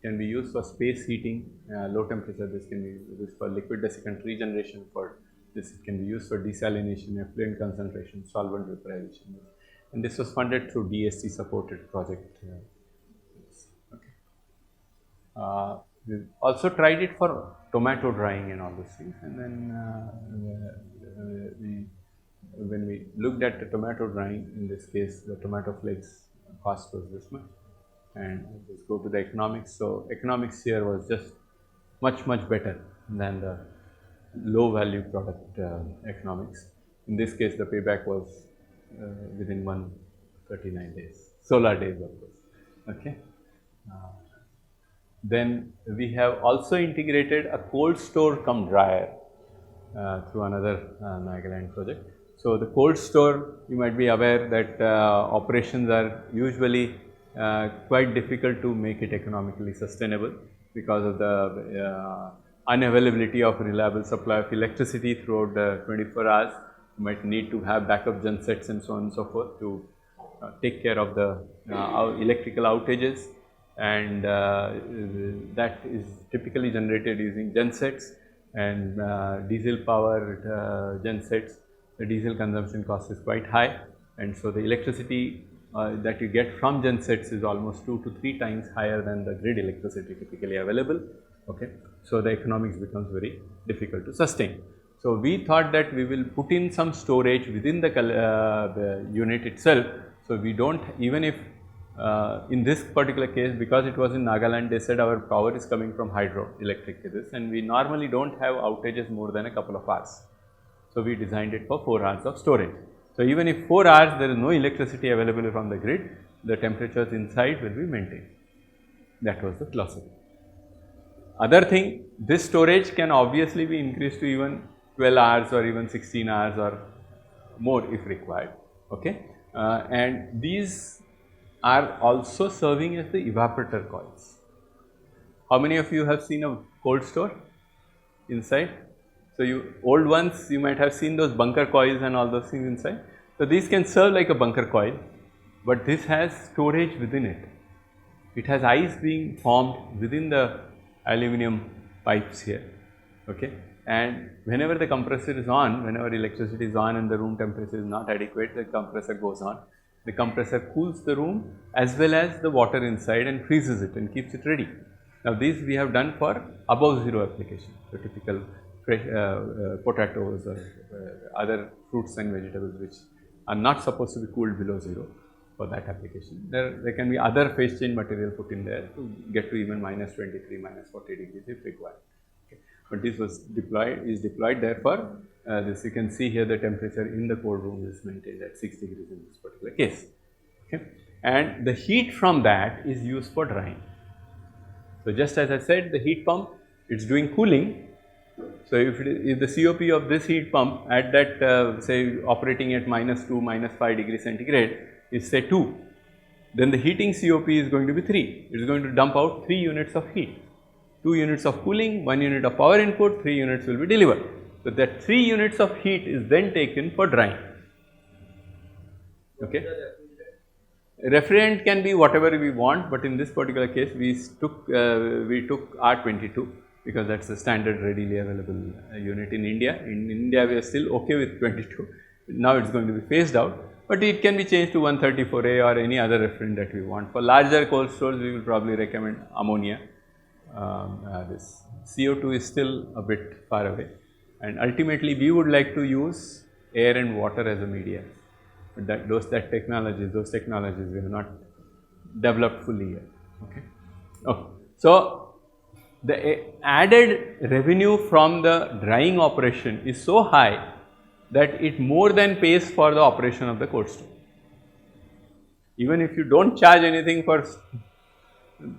can be used for space heating, low temperature. This can be used for liquid desiccant regeneration. For this, it can be used for desalination, effluent concentration, solvent vaporization. And this was funded through DST supported project. Okay. We also tried it for tomato drying and all those things, and then when we looked at the tomato drying, in this case the tomato flakes cost was this much, and let's go to the economics. So economics here was just much better than the low value product economics. In this case the payback was within 139 days, solar days of course. Okay. Then we have also integrated a cold store cum dryer through another Nagaland project. So, the cold store, you might be aware that operations are usually quite difficult to make it economically sustainable because of the unavailability of reliable supply of electricity throughout the 24 hours. You might need to have backup gensets and so on and so forth to take care of the electrical outages, and that is typically generated using gensets and diesel powered gensets. The diesel consumption cost is quite high, and so the electricity that you get from gensets is almost 2 to 3 times higher than the grid electricity typically available. Okay. So, the economics becomes very difficult to sustain. So, we thought that we will put in some storage within the unit itself. So, we do not, even if in this particular case, because it was in Nagaland, they said our power is coming from hydroelectric this, and we normally do not have outages more than a couple of hours. So, we designed it for 4 hours of storage. So, even if 4 hours there is no electricity available from the grid, the temperatures inside will be maintained. That was the philosophy. Other thing, this storage can obviously be increased to even 12 hours or even 16 hours or more if required. Okay. And these are also serving as the evaporator coils. How many of you have seen a cold store inside? So, old ones, you might have seen those bunker coils and all those things inside. So, these can serve like a bunker coil, but this has storage within it. It has ice being formed within the aluminum pipes here. Okay. And whenever the compressor is on, whenever electricity is on and the room temperature is not adequate, the compressor goes on. The compressor cools the room as well as the water inside and freezes it and keeps it ready. Now, these we have done for above zero application, the typical fresh potatoes or other fruits and vegetables which are not supposed to be cooled below zero for that application. There can be other phase change material put in there to get to even minus 23, minus 40 degrees if required. Okay. But this was deployed therefore, this you can see here the temperature in the cold room is maintained at 6 degrees in this particular case. Okay. And the heat from that is used for drying. So, just as I said, the heat pump, it is doing cooling. So, if the COP of this heat pump at that say operating at minus 2, minus 5 degrees centigrade is say 2, then the heating COP is going to be 3. It is going to dump out 3 units of heat, 2 units of cooling, 1 unit of power input, 3 units will be delivered. So, that 3 units of heat is then taken for drying. Okay. Refrigerant can be whatever we want, but in this particular case we took R22 because that is the standard readily available unit in India. In India we are still okay with 22, now it is going to be phased out, but it can be changed to 134A or any other refrigerant that we want. For larger cold stores we will probably recommend ammonia. This CO2 is still a bit far away, and ultimately we would like to use air and water as a media. But those technologies we have not developed fully yet. Okay. Okay. So, the added revenue from the drying operation is so high that it more than pays for the operation of the cold store. Even if you do not charge anything for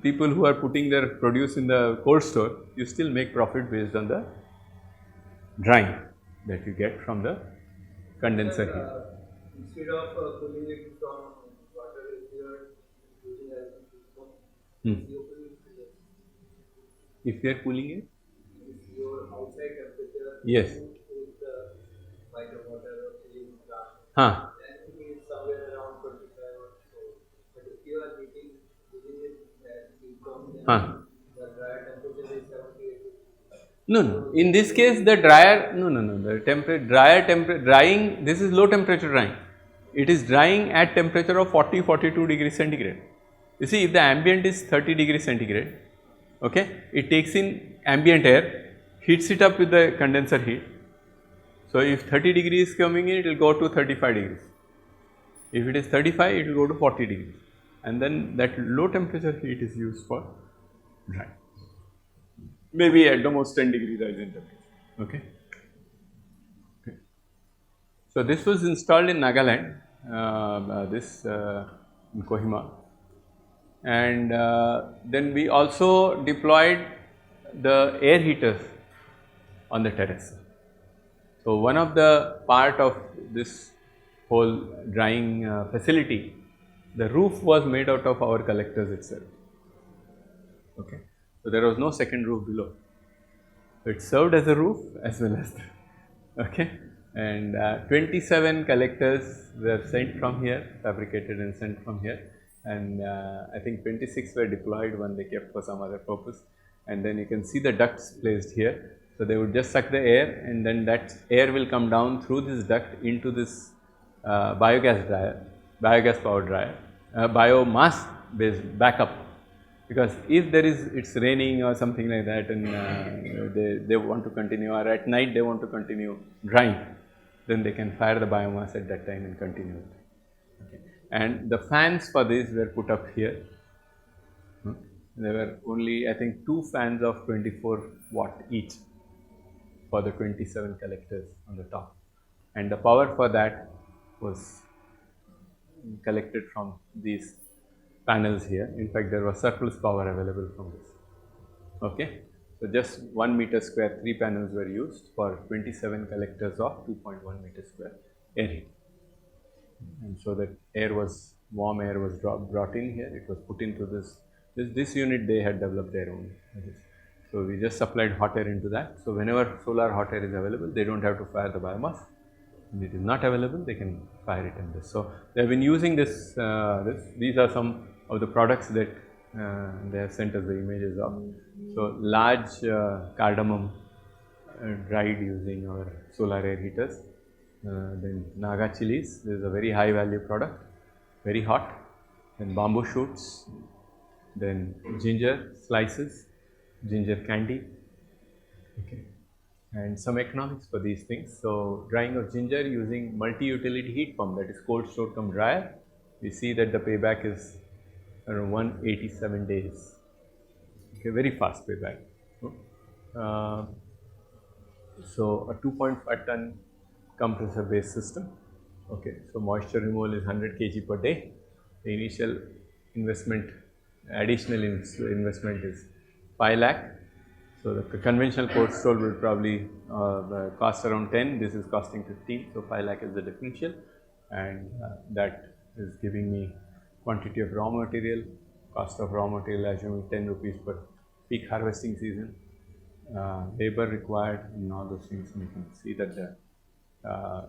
people who are putting their produce in the cold store, you still make profit based on the drying that you get from the condenser heat. Instead of cooling it from water, if you are using as if we are cooling it, if your outside temperature yes, with the water or chilling plant, then it is somewhere around 25 or so. But if you are heating using it as heat pump, then the dryer temperature is 78. No. In this case, the dryer, the drying, this is low temperature drying. It is drying at temperature of 40-42 degrees centigrade. You see, if the ambient is 30 degrees centigrade, okay, it takes in ambient air, heats it up with the condenser heat. So, if 30 degrees coming in, it will go to 35 degrees. If it is 35, it will go to 40 degrees, and then that low temperature heat is used for drying. Maybe at the most 10 degrees rise in temperature. Okay. Okay. So, this was installed in Nagaland, in Kohima, and then we also deployed the air heaters on the terrace. So, one of the part of this whole drying facility, the roof was made out of our collectors itself. Okay. So, there was no second roof below. So, it served as a roof as well as the, okay. And 27 collectors were sent from here, fabricated and sent from here, and I think 26 were deployed, one they kept for some other purpose, and then you can see the ducts placed here. So, they would just suck the air, and then that air will come down through this duct into this biogas dryer, biogas power dryer, biomass based backup, because if there is, it's raining or something like that, and they want to continue, or at night they want to continue drying, then they can fire the biomass at that time and continue. Okay. And the fans for this were put up here. There were only, I think, 2 fans of 24 watt each for the 27 collectors on the top, and the power for that was collected from these panels here. In fact, there was surplus power available from this. Okay. So, just 1 meter square, 3 panels were used for 27 collectors of 2.1 meter square air heat. And so that air was, warm air was brought in here, it was put into this unit they had developed their own. So, we just supplied hot air into that. So, whenever solar hot air is available, they do not have to fire the biomass. When it is not available, they can fire it in this. So, they have been using this, these are some of the products that they have sent us the images of. So, large cardamom dried using our solar air heaters, then naga chilies, this is a very high value product, very hot, then bamboo shoots, then ginger slices, ginger candy, okay, and some economics for these things. So, drying of ginger using multi-utility heat pump, that is cold store cum dryer, we see that the payback is around 187 days, okay, very fast payback. So, a 2.5 ton compressor based system, okay. So, moisture removal is 100 kg per day. The initial investment, additional investment is 5 lakh. So, the conventional cold store will probably cost around 10, this is costing 15. So, 5 lakh is the differential, and that is giving me quantity of raw material, cost of raw material assuming 10 rupees per peak harvesting season, labor required and all those things. And you can see that the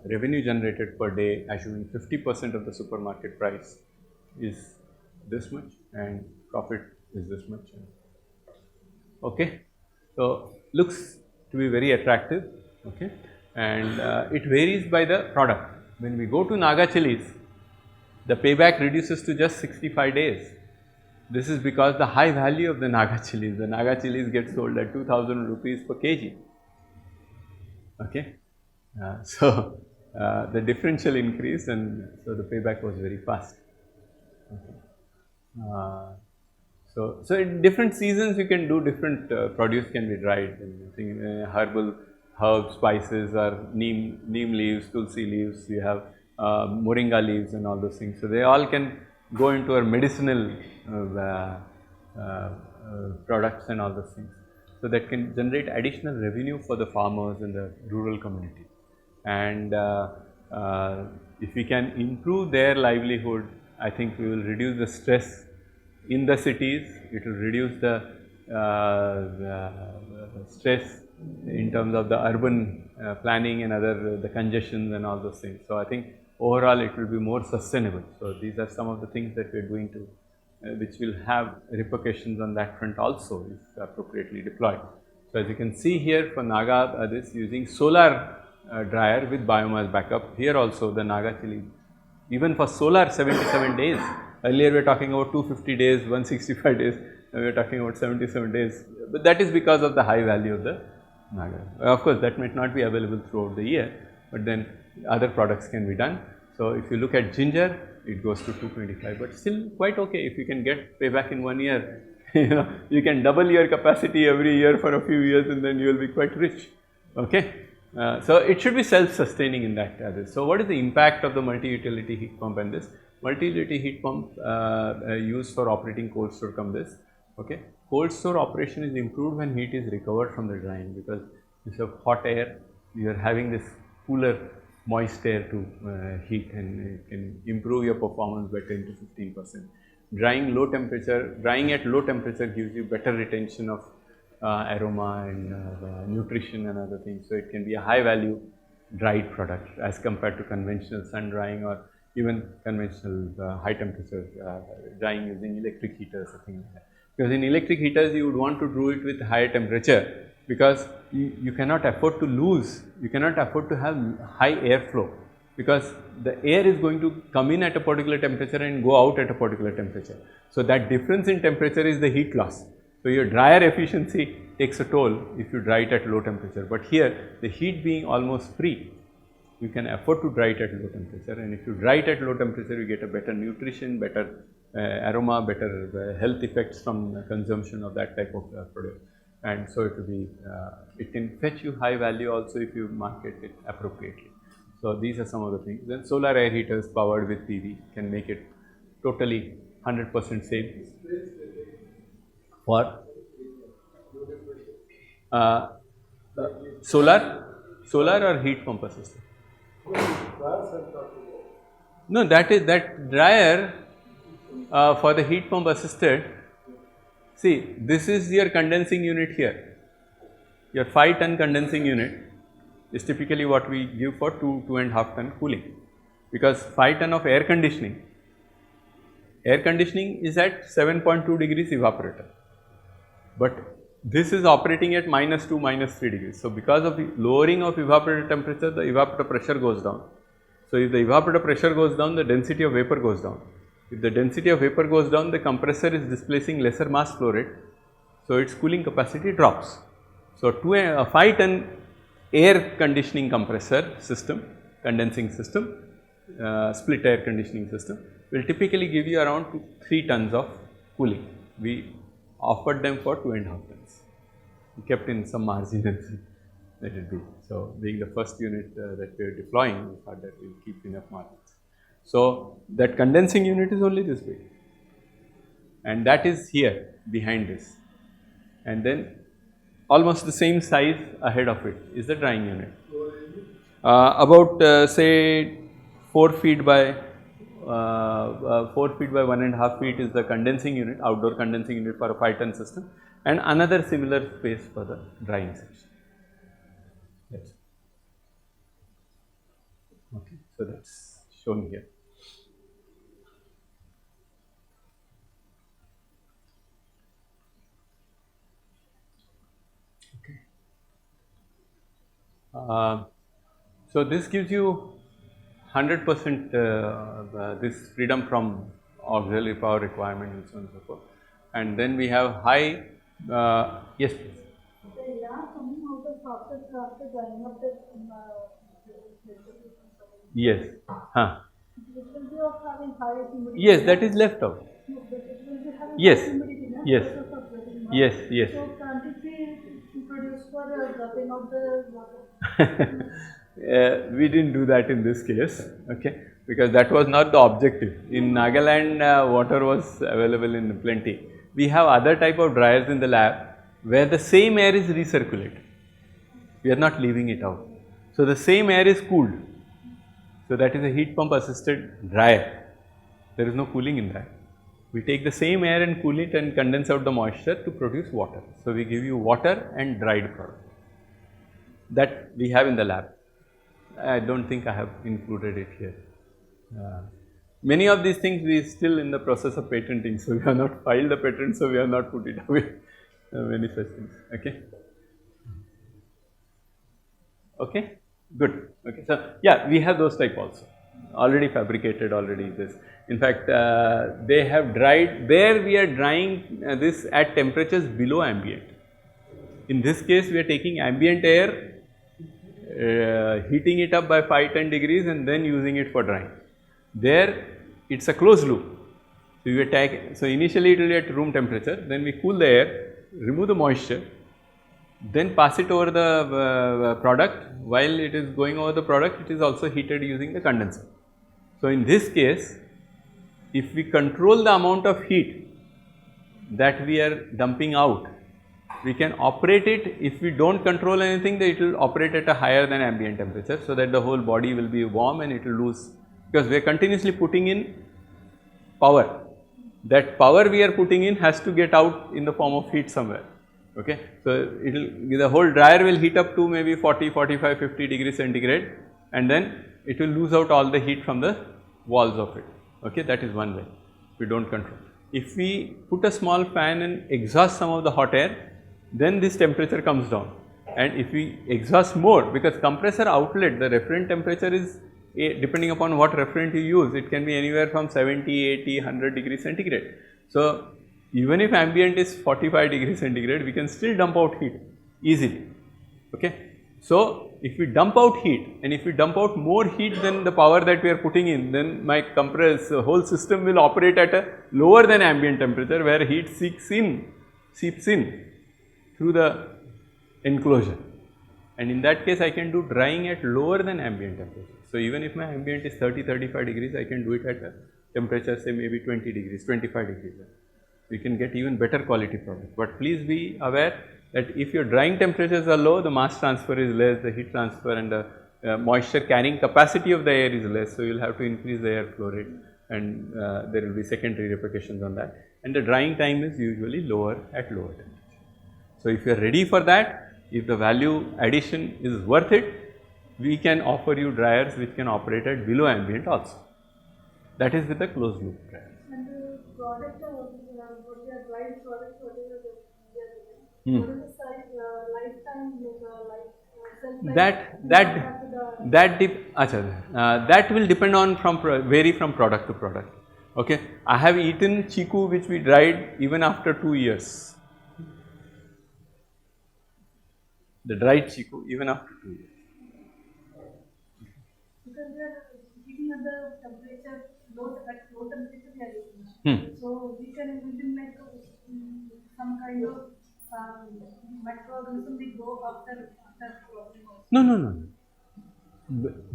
revenue generated per day assuming 50% of the supermarket price is this much and profit is this much. Okay. So, looks to be very attractive, okay, and it varies by the product. When we go to naga chilies, the payback reduces to just 65 days. This is because the high value of the naga chilies get sold at 2000 rupees per kg, okay. So, the differential increase, and so the payback was very fast. Okay. So in different seasons you can do different produce can be dried, herbal herbs, spices, or neem leaves, tulsi leaves, you have moringa leaves and all those things. So, they all can go into our medicinal products and all those things. So, that can generate additional revenue for the farmers in the rural community, and if we can improve their livelihood, I think we will reduce the stress in the cities, it will reduce the stress in terms of the urban planning and other the congestions and all those things. So, I think overall it will be more sustainable. So, these are some of the things that we are doing to which will have repercussions on that front also if appropriately deployed. So, as you can see here for naga, this using solar dryer with biomass backup. Here also the naga chili, even for solar 77 days. Earlier we were talking about 250 days, 165 days, now we are talking about 77 days, but that is because of the high value of the naga. Of course, that might not be available throughout the year, but then other products can be done. So, if you look at ginger, it goes to 225, but still quite okay if you can get payback in 1 year. You can double your capacity every year for a few years and then you will be quite rich. Okay. So, it should be self-sustaining in that. So, what is the impact of the multi-utility heat pump and this? multi-utility heat pump used for operating cold store come this. Okay. Cold store operation is improved when heat is recovered from the drying, because instead of hot air, you are having this cooler moist air to heat, and it can improve your performance by 10 to 15%. Drying at low temperature gives you better retention of aroma and nutrition and other things. So it can be a high value dried product as compared to conventional sun drying or even conventional high temperature drying using electric heaters or things like that. Because in electric heaters you would want to do it with higher temperature, because you cannot afford to lose, you cannot afford to have high airflow, because the air is going to come in at a particular temperature and go out at a particular temperature. So that difference in temperature is the heat loss. So your dryer efficiency takes a toll if you dry it at low temperature, but here the heat being almost free, you can afford to dry it at low temperature, and if you dry it at low temperature you get a better nutrition, better aroma, better health effects from consumption of that type of product. And so it will be, it can fetch you high value also if you market it appropriately. So these are some of the things. Then solar air heaters powered with PV can make it totally 100% safe. For solar or heat pump assisted? No, that dryer for the heat pump assisted. See, this is your condensing unit here. Your 5-ton condensing unit is typically what we give for 2.5 ton cooling, because 5 ton of air conditioning is at 7.2 degrees evaporator, but this is operating at -2, -3 degrees. So because of the lowering of evaporator temperature, the evaporator pressure goes down. So if the evaporator pressure goes down, the density of vapor goes down. If the density of vapor goes down, the compressor is displacing lesser mass flow rate, so its cooling capacity drops. So a 5-ton air conditioning compressor system, condensing system, split air conditioning system will typically give you around 3 tons of cooling. We offered them for 2.5 tons. We kept in some margin and let it be. So being the first unit that we are deploying, we thought that we will keep enough margins. So that condensing unit is only this big, and that is here behind this, and then almost the same size ahead of it is the drying unit. About say 4 feet by 1.5 feet is the condensing unit, outdoor condensing unit for a 5-ton system, and another similar space for the drying section. Yes. Okay, so that's shown here. So this gives you 100% this freedom from auxiliary power requirement and so on and so forth. And then we have high, yes please. The air coming out of after drying up the yes. Huh. It will be of having high humidity. Yes, that is left out. No, but it will be having yes. high humidity. Yes. Yes. Yes. So can't it be produced for dropping out the water? We didn't do that in this case, okay, because that was not the objective. In Nagaland, water was available in plenty. We have other type of dryers in the lab where the same air is recirculated. We are not leaving it out. So the same air is cooled. So that is a heat pump assisted dryer. There is no cooling in that. We take the same air and cool it and condense out the moisture to produce water. So we give you water and dried product. That we have in the lab. I don't think I have included it here. Many of these things we still in the process of patenting, so we have not filed the patent, so we have not put it away. Many such things. Okay. Okay. Good. Okay. So yeah, we have those type also. Already fabricated. Already this. In fact, they have dried. There we are drying this at temperatures below ambient. In this case, we are taking ambient air, heating it up by 5-10 degrees and then using it for drying. There it is a closed loop. So, so initially it will be at room temperature, then we cool the air, remove the moisture, then pass it over the product. While it is going over the product, it is also heated using the condenser. So, in this case if we control the amount of heat that we are dumping out, we can operate it. If we don't control anything, then it will operate at a higher than ambient temperature, so that the whole body will be warm and it will lose, because we are continuously putting in power. That power we are putting in has to get out in the form of heat somewhere. Okay. So, the whole dryer will heat up to maybe 40, 45, 50 degrees centigrade, and then it will lose out all the heat from the walls of it. Okay. That is one way we do not control. If we put a small fan and exhaust some of the hot air, then this temperature comes down. And if we exhaust more, because compressor outlet, the referent temperature is, depending upon what referent you use, it can be anywhere from 70, 80, 100 degrees centigrade. So, even if ambient is 45 degrees centigrade, we can still dump out heat easily. Okay. So, if we dump out heat, and if we dump out more heat than the power that we are putting in, then my whole system will operate at a lower than ambient temperature, where heat seeps in through the enclosure. And in that case, I can do drying at lower than ambient temperature. So, even if my ambient is 30-35 degrees, I can do it at a temperature say maybe 20 degrees, 25 degrees. We can get even better quality product. But please be aware that if your drying temperatures are low, the mass transfer is less, the heat transfer and the moisture carrying capacity of the air is less. So, you will have to increase the air flow rate, and there will be secondary repercussions on that. And the drying time is usually lower at lower temperature. So, if you are ready for that, if the value addition is worth it, we can offer you dryers which can operate at below ambient also. That is with the closed loop dryer. And the product, what we are drying product, what is the lifetime, that will depend on vary from product to product. Okay. I have eaten chiku which we dried even after 2 years. The dried chiku even after 2 years. Because we are keeping at the temperature, low temperature we are using. So, we can like some kind of microorganism we go after. No.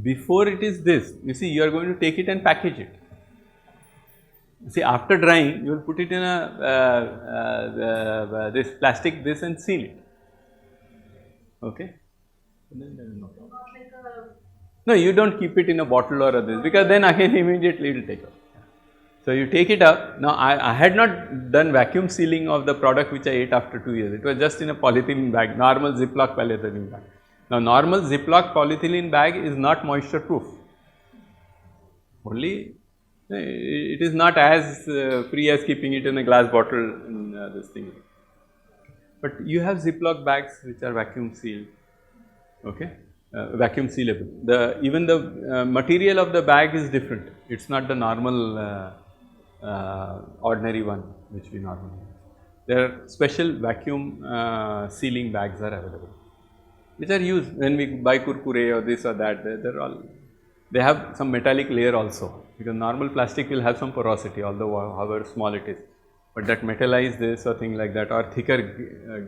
Before it is this, you see, you are going to take it and package it. See, after drying, you will put it in a this plastic and seal it. Okay. No, you don't keep it in a bottle or this, because then again immediately it will take up. So, you take it up. Now, I had not done vacuum sealing of the product which I ate after 2 years. It was just in a polythene bag, normal Ziploc polyethylene bag. Now, normal Ziploc polyethylene bag is not moisture proof. Only it is not as free as keeping it in a glass bottle in this thing. But you have Ziploc bags which are vacuum sealed. Okay. Vacuum sealable. Even the material of the bag is different. It's not the normal ordinary one which we normally use. There are special vacuum sealing bags are available, which are used when we buy kurkure or this or that. They have some metallic layer also, because normal plastic will have some porosity, although however small it is. But that metallized this or thing like that, or thicker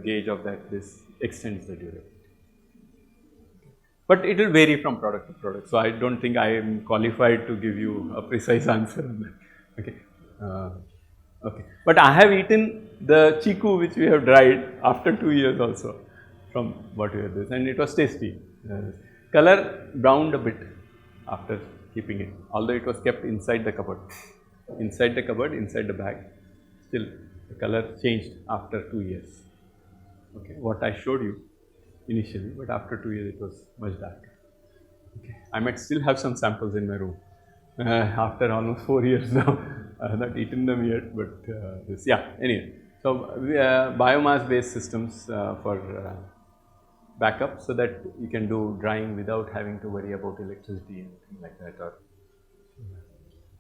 gauge of that, this extends the durability. But it will vary from product to product. So, I do not think I am qualified to give you a precise answer on that. Okay. Okay. But I have eaten the chiku which we have dried after 2 years also from what we have this, and it was tasty. Color browned a bit after keeping it, although it was kept inside the cupboard. Inside the bag, still the color changed after 2 years. Okay. What I showed you initially, but after 2 years it was much darker. Okay. I might still have some samples in my room after almost 4 years now. I have not eaten them yet, but this, yeah, anyway. So, biomass based systems for backup, so that you can do drying without having to worry about electricity and things like that.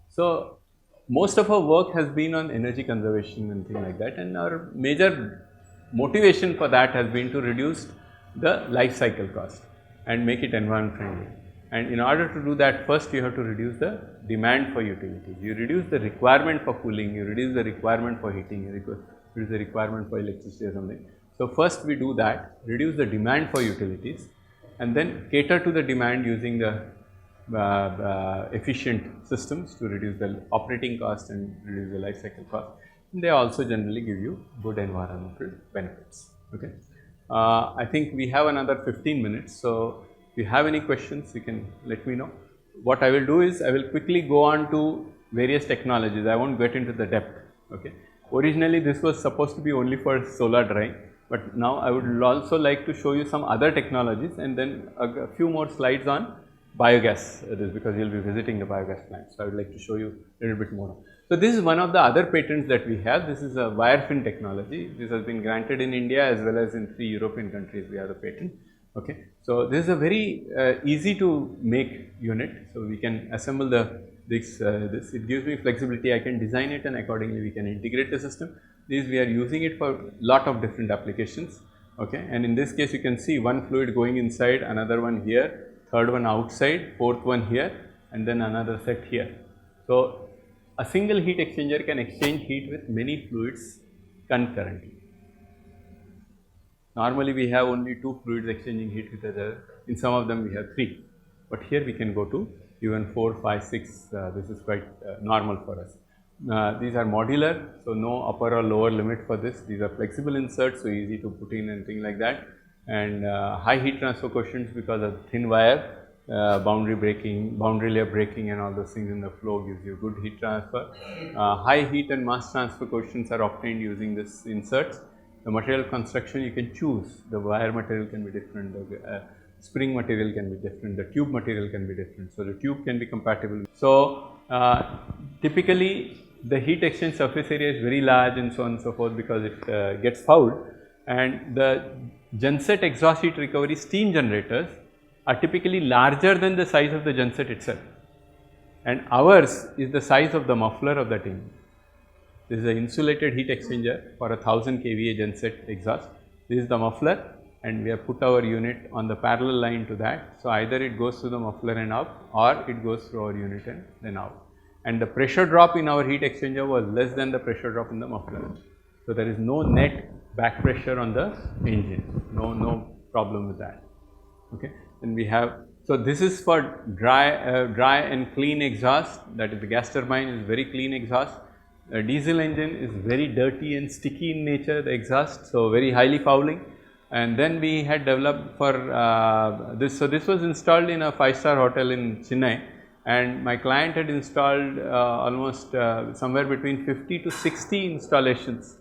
So, most of our work has been on energy conservation and things like that, and our major motivation for that has been to reduce the life cycle cost and make it environment friendly. And in order to do that, first you have to reduce the demand for utilities. You reduce the requirement for cooling, you reduce the requirement for heating, you reduce the requirement for electricity or something. So, first we do that, reduce the demand for utilities, and then cater to the demand using the efficient systems to reduce the operating cost and reduce the life cycle cost. And they also generally give you good environmental benefits. Okay. I think we have another 15 minutes. So, if you have any questions, you can let me know. What I will do is, I will quickly go on to various technologies. I won't get into the depth. Okay. Originally, this was supposed to be only for solar drying, but now I would also like to show you some other technologies and then a few more slides on biogas, because you will be visiting the biogas plant. So, I would like to show you a little bit more. So, this is one of the other patents that we have. This is a wire fin technology. This has been granted in India as well as in 3 European countries. We have the patent. Okay. So, this is a very easy to make unit. So, we can assemble this. It gives me flexibility. I can design it and accordingly we can integrate the system. This we are using it for lot of different applications. Okay. And in this case, you can see one fluid going inside, another one here, third one outside, fourth one here, and then another set here. So, a single heat exchanger can exchange heat with many fluids concurrently. Normally, we have only 2 fluids exchanging heat with each other. In some of them, we have 3. But here we can go to even 4, 5, 6. This is quite normal for us. These are modular, so no upper or lower limit for this. These are flexible inserts, so easy to put in and things like that. And high heat transfer coefficients because of thin wire. Boundary layer breaking and all those things in the flow gives you good heat transfer. High heat and mass transfer coefficients are obtained using this inserts. The material construction you can choose, the wire material can be different, the spring material can be different, the tube material can be different. So, the tube can be compatible. So, typically the heat exchange surface area is very large and so on and so forth because it gets fouled, and the genset exhaust heat recovery steam generators are typically larger than the size of the genset itself, and ours is the size of the muffler of that engine. This is an insulated heat exchanger for a 1000 kVA genset exhaust. This is the muffler, and we have put our unit on the parallel line to that. So, either it goes through the muffler and up, or it goes through our unit and then out. And the pressure drop in our heat exchanger was less than the pressure drop in the muffler. So, there is no net back pressure on the engine, no problem with that. Okay. Then we have, so this is for dry and clean exhaust, that is the gas turbine is very clean exhaust. A diesel engine is very dirty and sticky in nature, the exhaust, so very highly fouling. And then we had developed for this, so this was installed in a 5-star hotel in Chennai, and my client had installed almost somewhere between 50 to 60 installations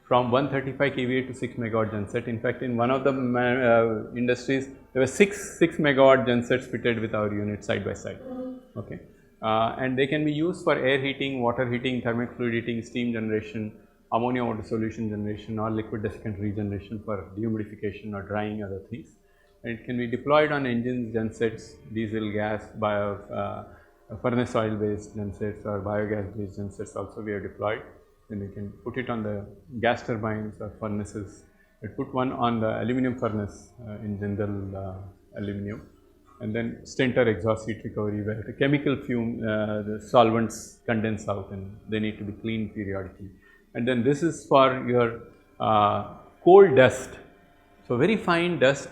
from 135 kVA to 6 megawatt genset. In fact, in one of the industries, there were 6 megawatt gensets fitted with our unit side by side. Okay. And they can be used for air heating, water heating, thermic fluid heating, steam generation, ammonia water solution generation, or liquid desiccant regeneration for dehumidification or drying, other things. And it can be deployed on engines, gensets, diesel, gas, furnace oil based gensets or biogas based gensets also we have deployed. Then we can put it on the gas turbines or furnaces. We put one on the aluminum furnace in general aluminum, and then Stentor exhaust heat recovery where the chemical fume, the solvents condense out and they need to be cleaned periodically. And then this is for your coal dust. So, very fine dust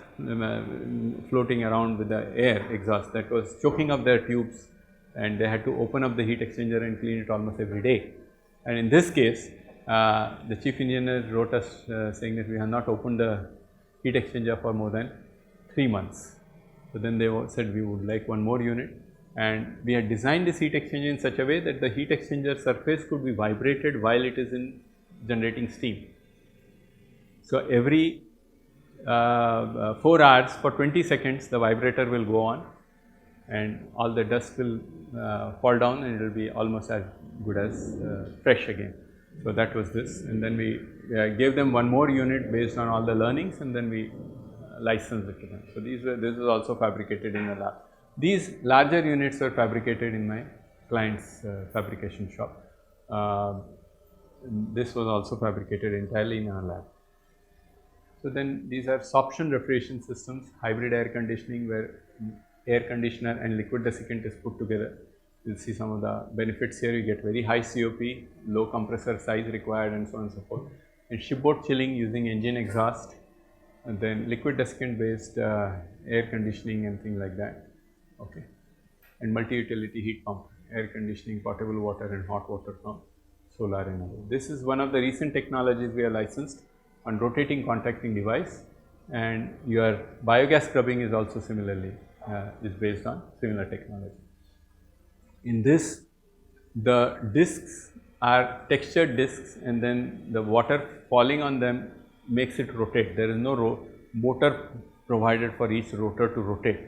floating around with the air exhaust that was choking up their tubes, and they had to open up the heat exchanger and clean it almost every day. And in this case, the chief engineer wrote us saying that we have not opened the heat exchanger for more than 3 months. So, then they said we would like one more unit, and we had designed this heat exchanger in such a way that the heat exchanger surface could be vibrated while it is in generating steam. So, every 4 hours for 20 seconds the vibrator will go on and all the dust will fall down and it will be almost as good as fresh again. So, that was this, and then we gave them one more unit based on all the learnings, and then we licensed it to them. So, this was also fabricated in a lab. These larger units were fabricated in my client's fabrication shop. This was also fabricated entirely in our lab. So, then these are sorption refrigeration systems, hybrid air conditioning where air conditioner and liquid desiccant is put together. You will see some of the benefits here. You get very high COP, low compressor size required, and so on and so forth. And shipboard chilling using engine exhaust, and then liquid desiccant based air conditioning and things like that. Okay. and multi-utility heat pump, air conditioning, potable water and hot water from solar and other. This is one of the recent technologies we are licensed on rotating contacting device, and your biogas scrubbing is also similarly is based on similar technology. In this, the discs are textured discs, and then the water falling on them makes it rotate. There is no motor provided for each rotor to rotate.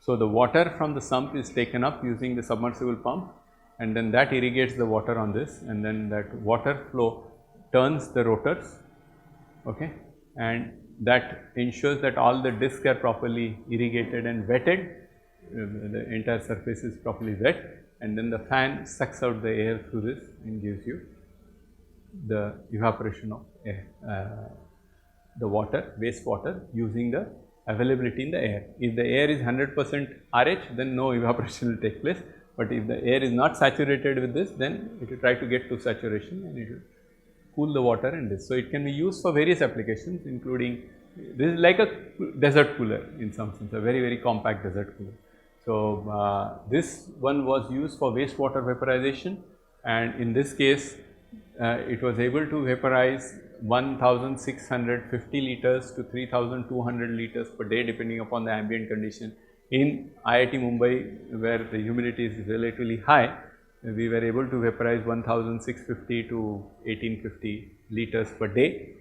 So, the water from the sump is taken up using the submersible pump, and then that irrigates the water on this, and then that water flow turns the rotors, okay, and that ensures that all the discs are properly irrigated and wetted, the entire surface is properly wet, and then the fan sucks out the air through this and gives you the evaporation of air, the water, wastewater, using the availability in the air. If the air is 100% RH, then no evaporation will take place, but if the air is not saturated with this, then it will try to get to saturation and it will cool the water in this. So, it can be used for various applications, including, this is like a desert cooler in some sense, a very compact desert cooler. So, this one was used for wastewater vaporization, and in this case it was able to vaporize 1650 liters to 3200 liters per day, depending upon the ambient condition. In IIT Mumbai, where the humidity is relatively high, we were able to vaporize 1650 to 1850 liters per day.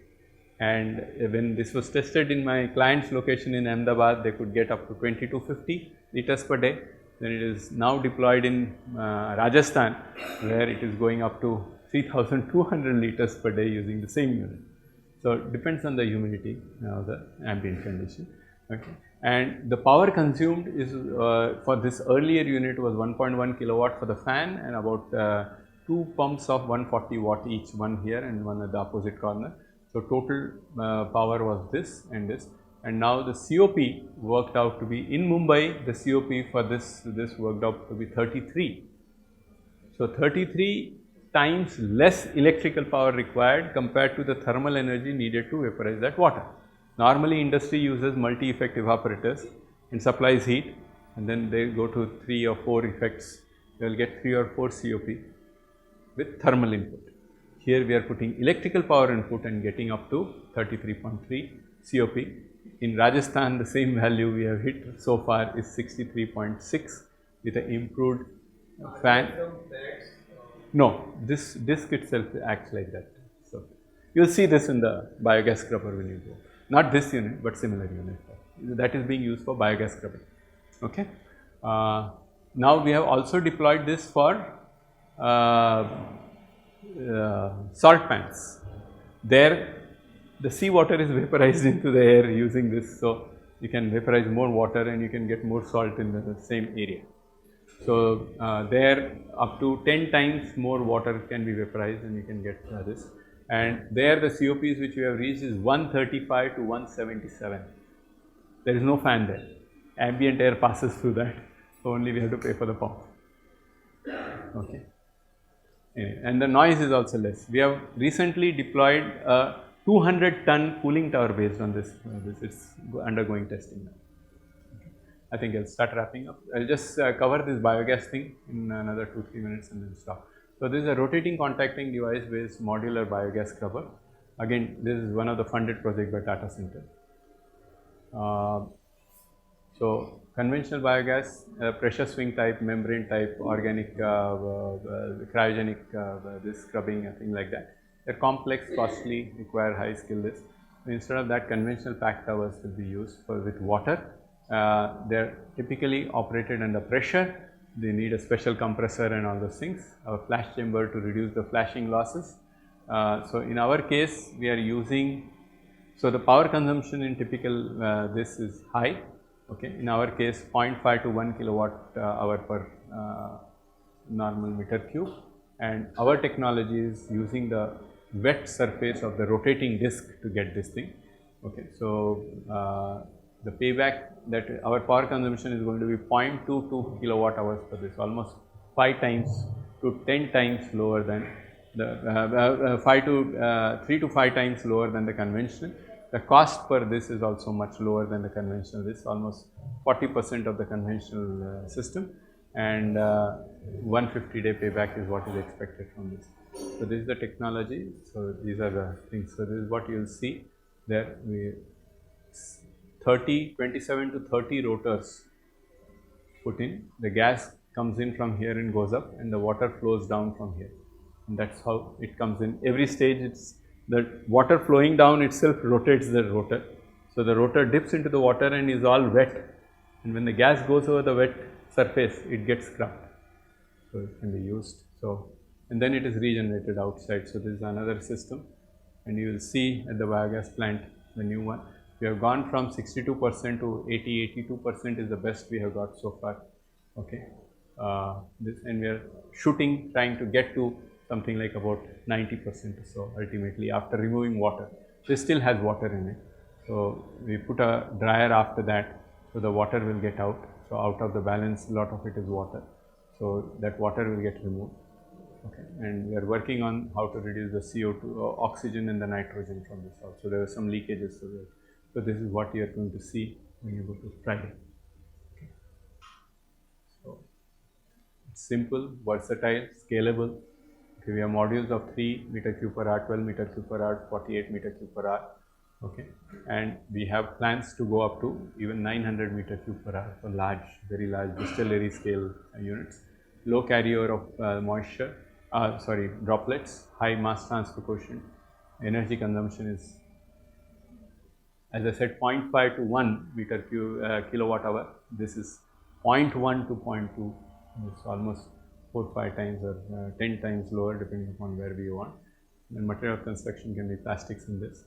And when this was tested in my client's location in Ahmedabad, they could get up to 2250 liters per day. Then it is now deployed in Rajasthan, where it is going up to 3200 liters per day using the same unit. So, it depends on the humidity of the ambient condition. Okay. And the power consumed is for this earlier unit was 1.1 kilowatt for the fan, and about 2 pumps of 140 watt each, one here and one at the opposite corner. So, total power was this and this, and now the COP worked out to be, in Mumbai, the COP for this worked out to be 33. So, 33 times less electrical power required compared to the thermal energy needed to vaporize that water. Normally, industry uses multi-effect evaporators and supplies heat, and then they go to 3 or 4 effects. They will get 3 or 4 COP with thermal input. Here we are putting electrical power input and getting up to 33.3 COP. In Rajasthan, the same value we have hit so far is 63.6 with an improved fan. No, this disc itself acts like that. So, you will see this in the biogas scrubber when you go. Not this unit, but similar unit. That is being used for biogas scrubbing. Okay. Now, we have also deployed this for salt pans. There, the sea water is vaporized into the air using this. So, you can vaporize more water and you can get more salt in the same area. So, there up to 10 times more water can be vaporized and you can get this. And there the COPs which we have reached is 135 to 177. There is no fan there. Ambient air passes through that. So, only we have to pay for the pump. Okay. Anyway, and the noise is also less. We have recently deployed a 200-ton cooling tower based on this. It's undergoing testing now. I think I'll start wrapping up. I'll just cover this biogas thing in another 2-3 minutes and then stop. So, this is a rotating contacting device based modular biogas scrubber. Again, this is one of the funded projects by Tata Center. So, conventional biogas, pressure swing type, membrane type, organic, cryogenic, this scrubbing and things like that. They're complex, costly, require high skill this. Instead of that, conventional pack towers will be used with water. They're typically operated under pressure. They need a special compressor and all those things. Our flash chamber to reduce the flashing losses. So, in our case, we are using, so the power consumption in typical this is high. Okay. In our case, 0.5 to 1 kilowatt hour per normal meter cube, and our technology is using the wet surface of the rotating disc to get this thing. Okay. So, the payback that our power consumption is going to be 0.22 kilowatt hours for this, almost 5 times to 10 times lower than the 3 to 5 times lower than the conventional. The cost per this is also much lower than the conventional. This is almost 40% of the conventional system, and 150-day payback is what is expected from this. So this is the technology. So these are the things. So this is what you will see there. We 27 to 30 rotors put in. The gas comes in from here and goes up, and the water flows down from here. And that's how it comes in. Every stage, it's the water flowing down itself rotates the rotor. So the rotor dips into the water and is all wet. And when the gas goes over the wet surface, it gets scrubbed. So it can be used. So, and then it is regenerated outside. So this is another system, and you will see at the biogas plant, the new one, we have gone from 62% to 82% is the best we have got so far. Okay, this, and we are shooting, trying to get to something like about 90% or so ultimately after removing water. This still has water in it. So we put a dryer after that, so the water will get out. So out of the balance, a lot of it is water. So that water will get removed. Okay, and we are working on how to reduce the CO2, oxygen and the nitrogen from this also. There are some leakages. So this is what you are going to see when you go to Friday. Okay. So it's simple, versatile, scalable. Okay, we have modules of 3 meter cube per hour, 12 meter cube per hour, 48 meter cube per hour. Okay, and we have plans to go up to even 900 meter cube per hour for large, very large distillery scale units. Low carrier of moisture, droplets, high mass transfer quotient. Energy consumption is, as I said, 0.5 to 1 meter kilowatt hour. This is 0.1 to 0.2. It's almost 4-5 times or 10 times lower depending upon where we want. And material of construction can be plastics in this.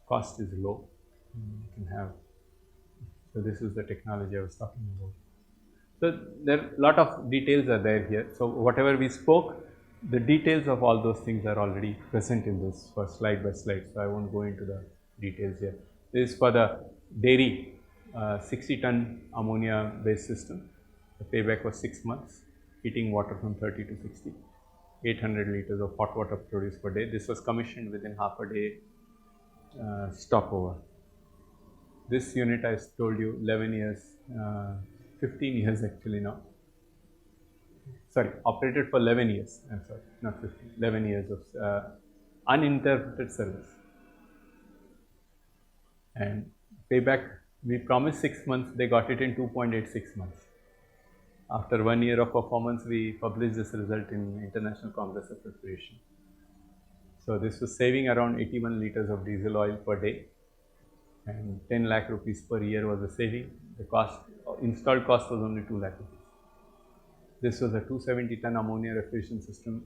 Cost is low. You can have. So this is the technology I was talking about. So there are a lot of details are there here. So whatever we spoke, the details of all those things are already present in this for slide by slide. So I won't go into the details here. This is for the dairy 60-ton ammonia based system. The payback was 6 months, heating water from 30 to 60, 800 liters of hot water produced per day. This was commissioned within half a day stopover. This unit I told you 11 years, 15 years actually now. Sorry, operated for 11 years. I'm sorry, not 15, 11 years of uninterrupted service. And payback, we promised 6 months, they got it in 2.86 months. After 1 year of performance, we published this result in International Congress of Refrigeration. So this was saving around 81 liters of diesel oil per day, and 10 lakh rupees per year was the saving. The cost, installed cost was only 2 lakh rupees. This was a 270-ton ammonia refrigeration system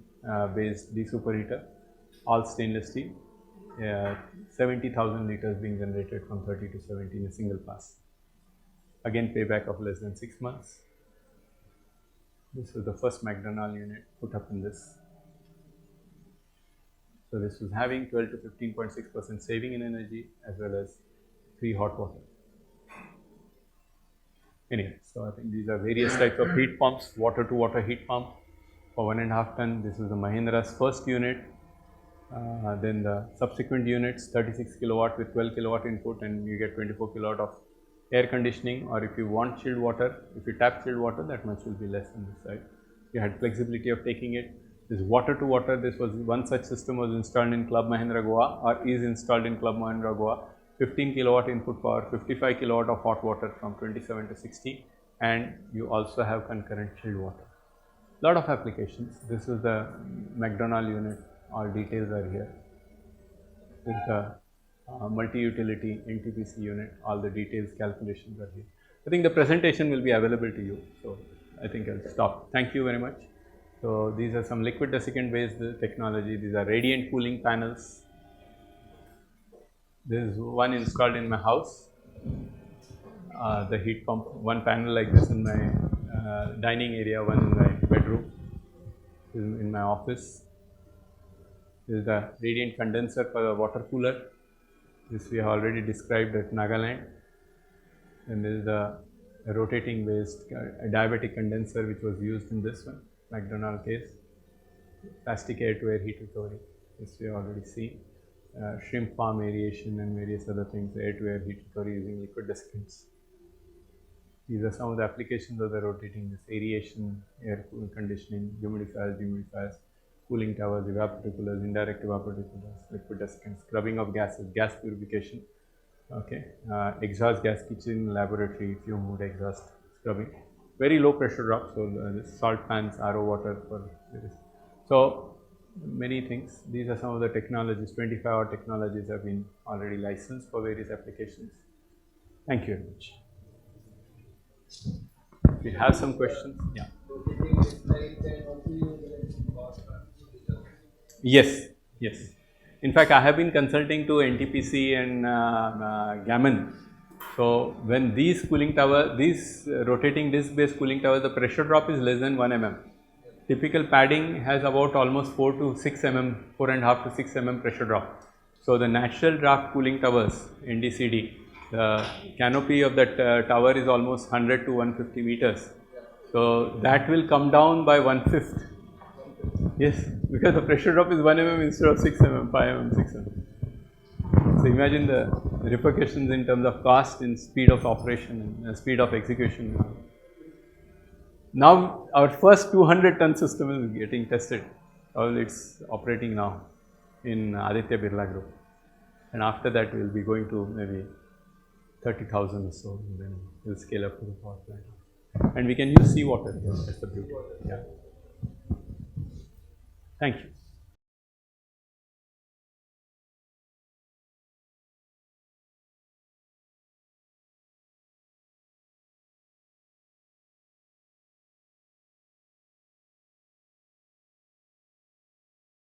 based de-superheater, all stainless steel, 70,000 liters being generated from 30 to 70 in a single pass. Again, payback of less than 6 months. This was the first McDonald unit put up in this. So this was having 12 to 15.6% saving in energy as well as free hot water. Anyway, so I think these are various types of heat pumps, water to water heat pump for 1.5 ton. This is the Mahindra's first unit. Then the subsequent units, 36 kilowatt with 12 kilowatt input, and you get 24 kilowatt of air conditioning, or if you want chilled water, if you tap chilled water, that much will be less on this side. You had flexibility of taking it. This water to water, this was one such system was installed in Club Mahindra Goa, or is installed in Club Mahindra Goa. 15 kilowatt input power, 55 kilowatt of hot water from 27 to 60, and you also have concurrent chilled water. Lot of applications. This is the McDonald unit. All details are here. This is the multi-utility NTPC unit. All the details, calculations are here. I think the presentation will be available to you. So I think I'll stop. Thank you very much. So these are some liquid desiccant based technology. These are radiant cooling panels. There is one installed in my house. The heat pump, one panel like this in my dining area, one in my bedroom, in my office. This is the radiant condenser for the water cooler. This we have already described at Nagaland. And this is the rotating based diabetic condenser which was used in this one, McDonald case. Plastic air to air heat recovery. This we have already seen. Shrimp farm aeration and various other things, air to air heat recovery using liquid desiccants. These are some of the applications of the rotating, this aeration, air conditioning, dehumidifiers, cooling towers, evaporator indirect evaporator liquid desiccants, scrubbing of gases, gas purification, okay, exhaust gas kitchen, laboratory, fume hood exhaust scrubbing, very low pressure drop, so this salt pans, RO water for this. So many things. These are some of the technologies, 25 odd technologies have been already licensed for various applications. Thank you very much. If you have some questions, yeah. Yes, yes. In fact, I have been consulting to NTPC and Gammon. So when these cooling tower, these rotating disc based cooling towers, the pressure drop is less than 1 mm. Typical padding has about almost 4 to 6 mm, 4.5 to 6 mm pressure drop. So the natural draft cooling towers, NDCD, the canopy of that tower is almost 100 to 150 meters. So that will come down by 1/5. Yes, because the pressure drop is 1 mm instead of 6 mm, 5 mm, 6 mm. So imagine the repercussions in terms of cost and speed of operation and speed of execution. Now our first 200-ton system is getting tested. It's operating now in Aditya Birla Group, and after that we will be going to maybe 30,000 or so, and then we'll scale up to the power plant. And we can use seawater. That's the beauty. Yeah. Thank you.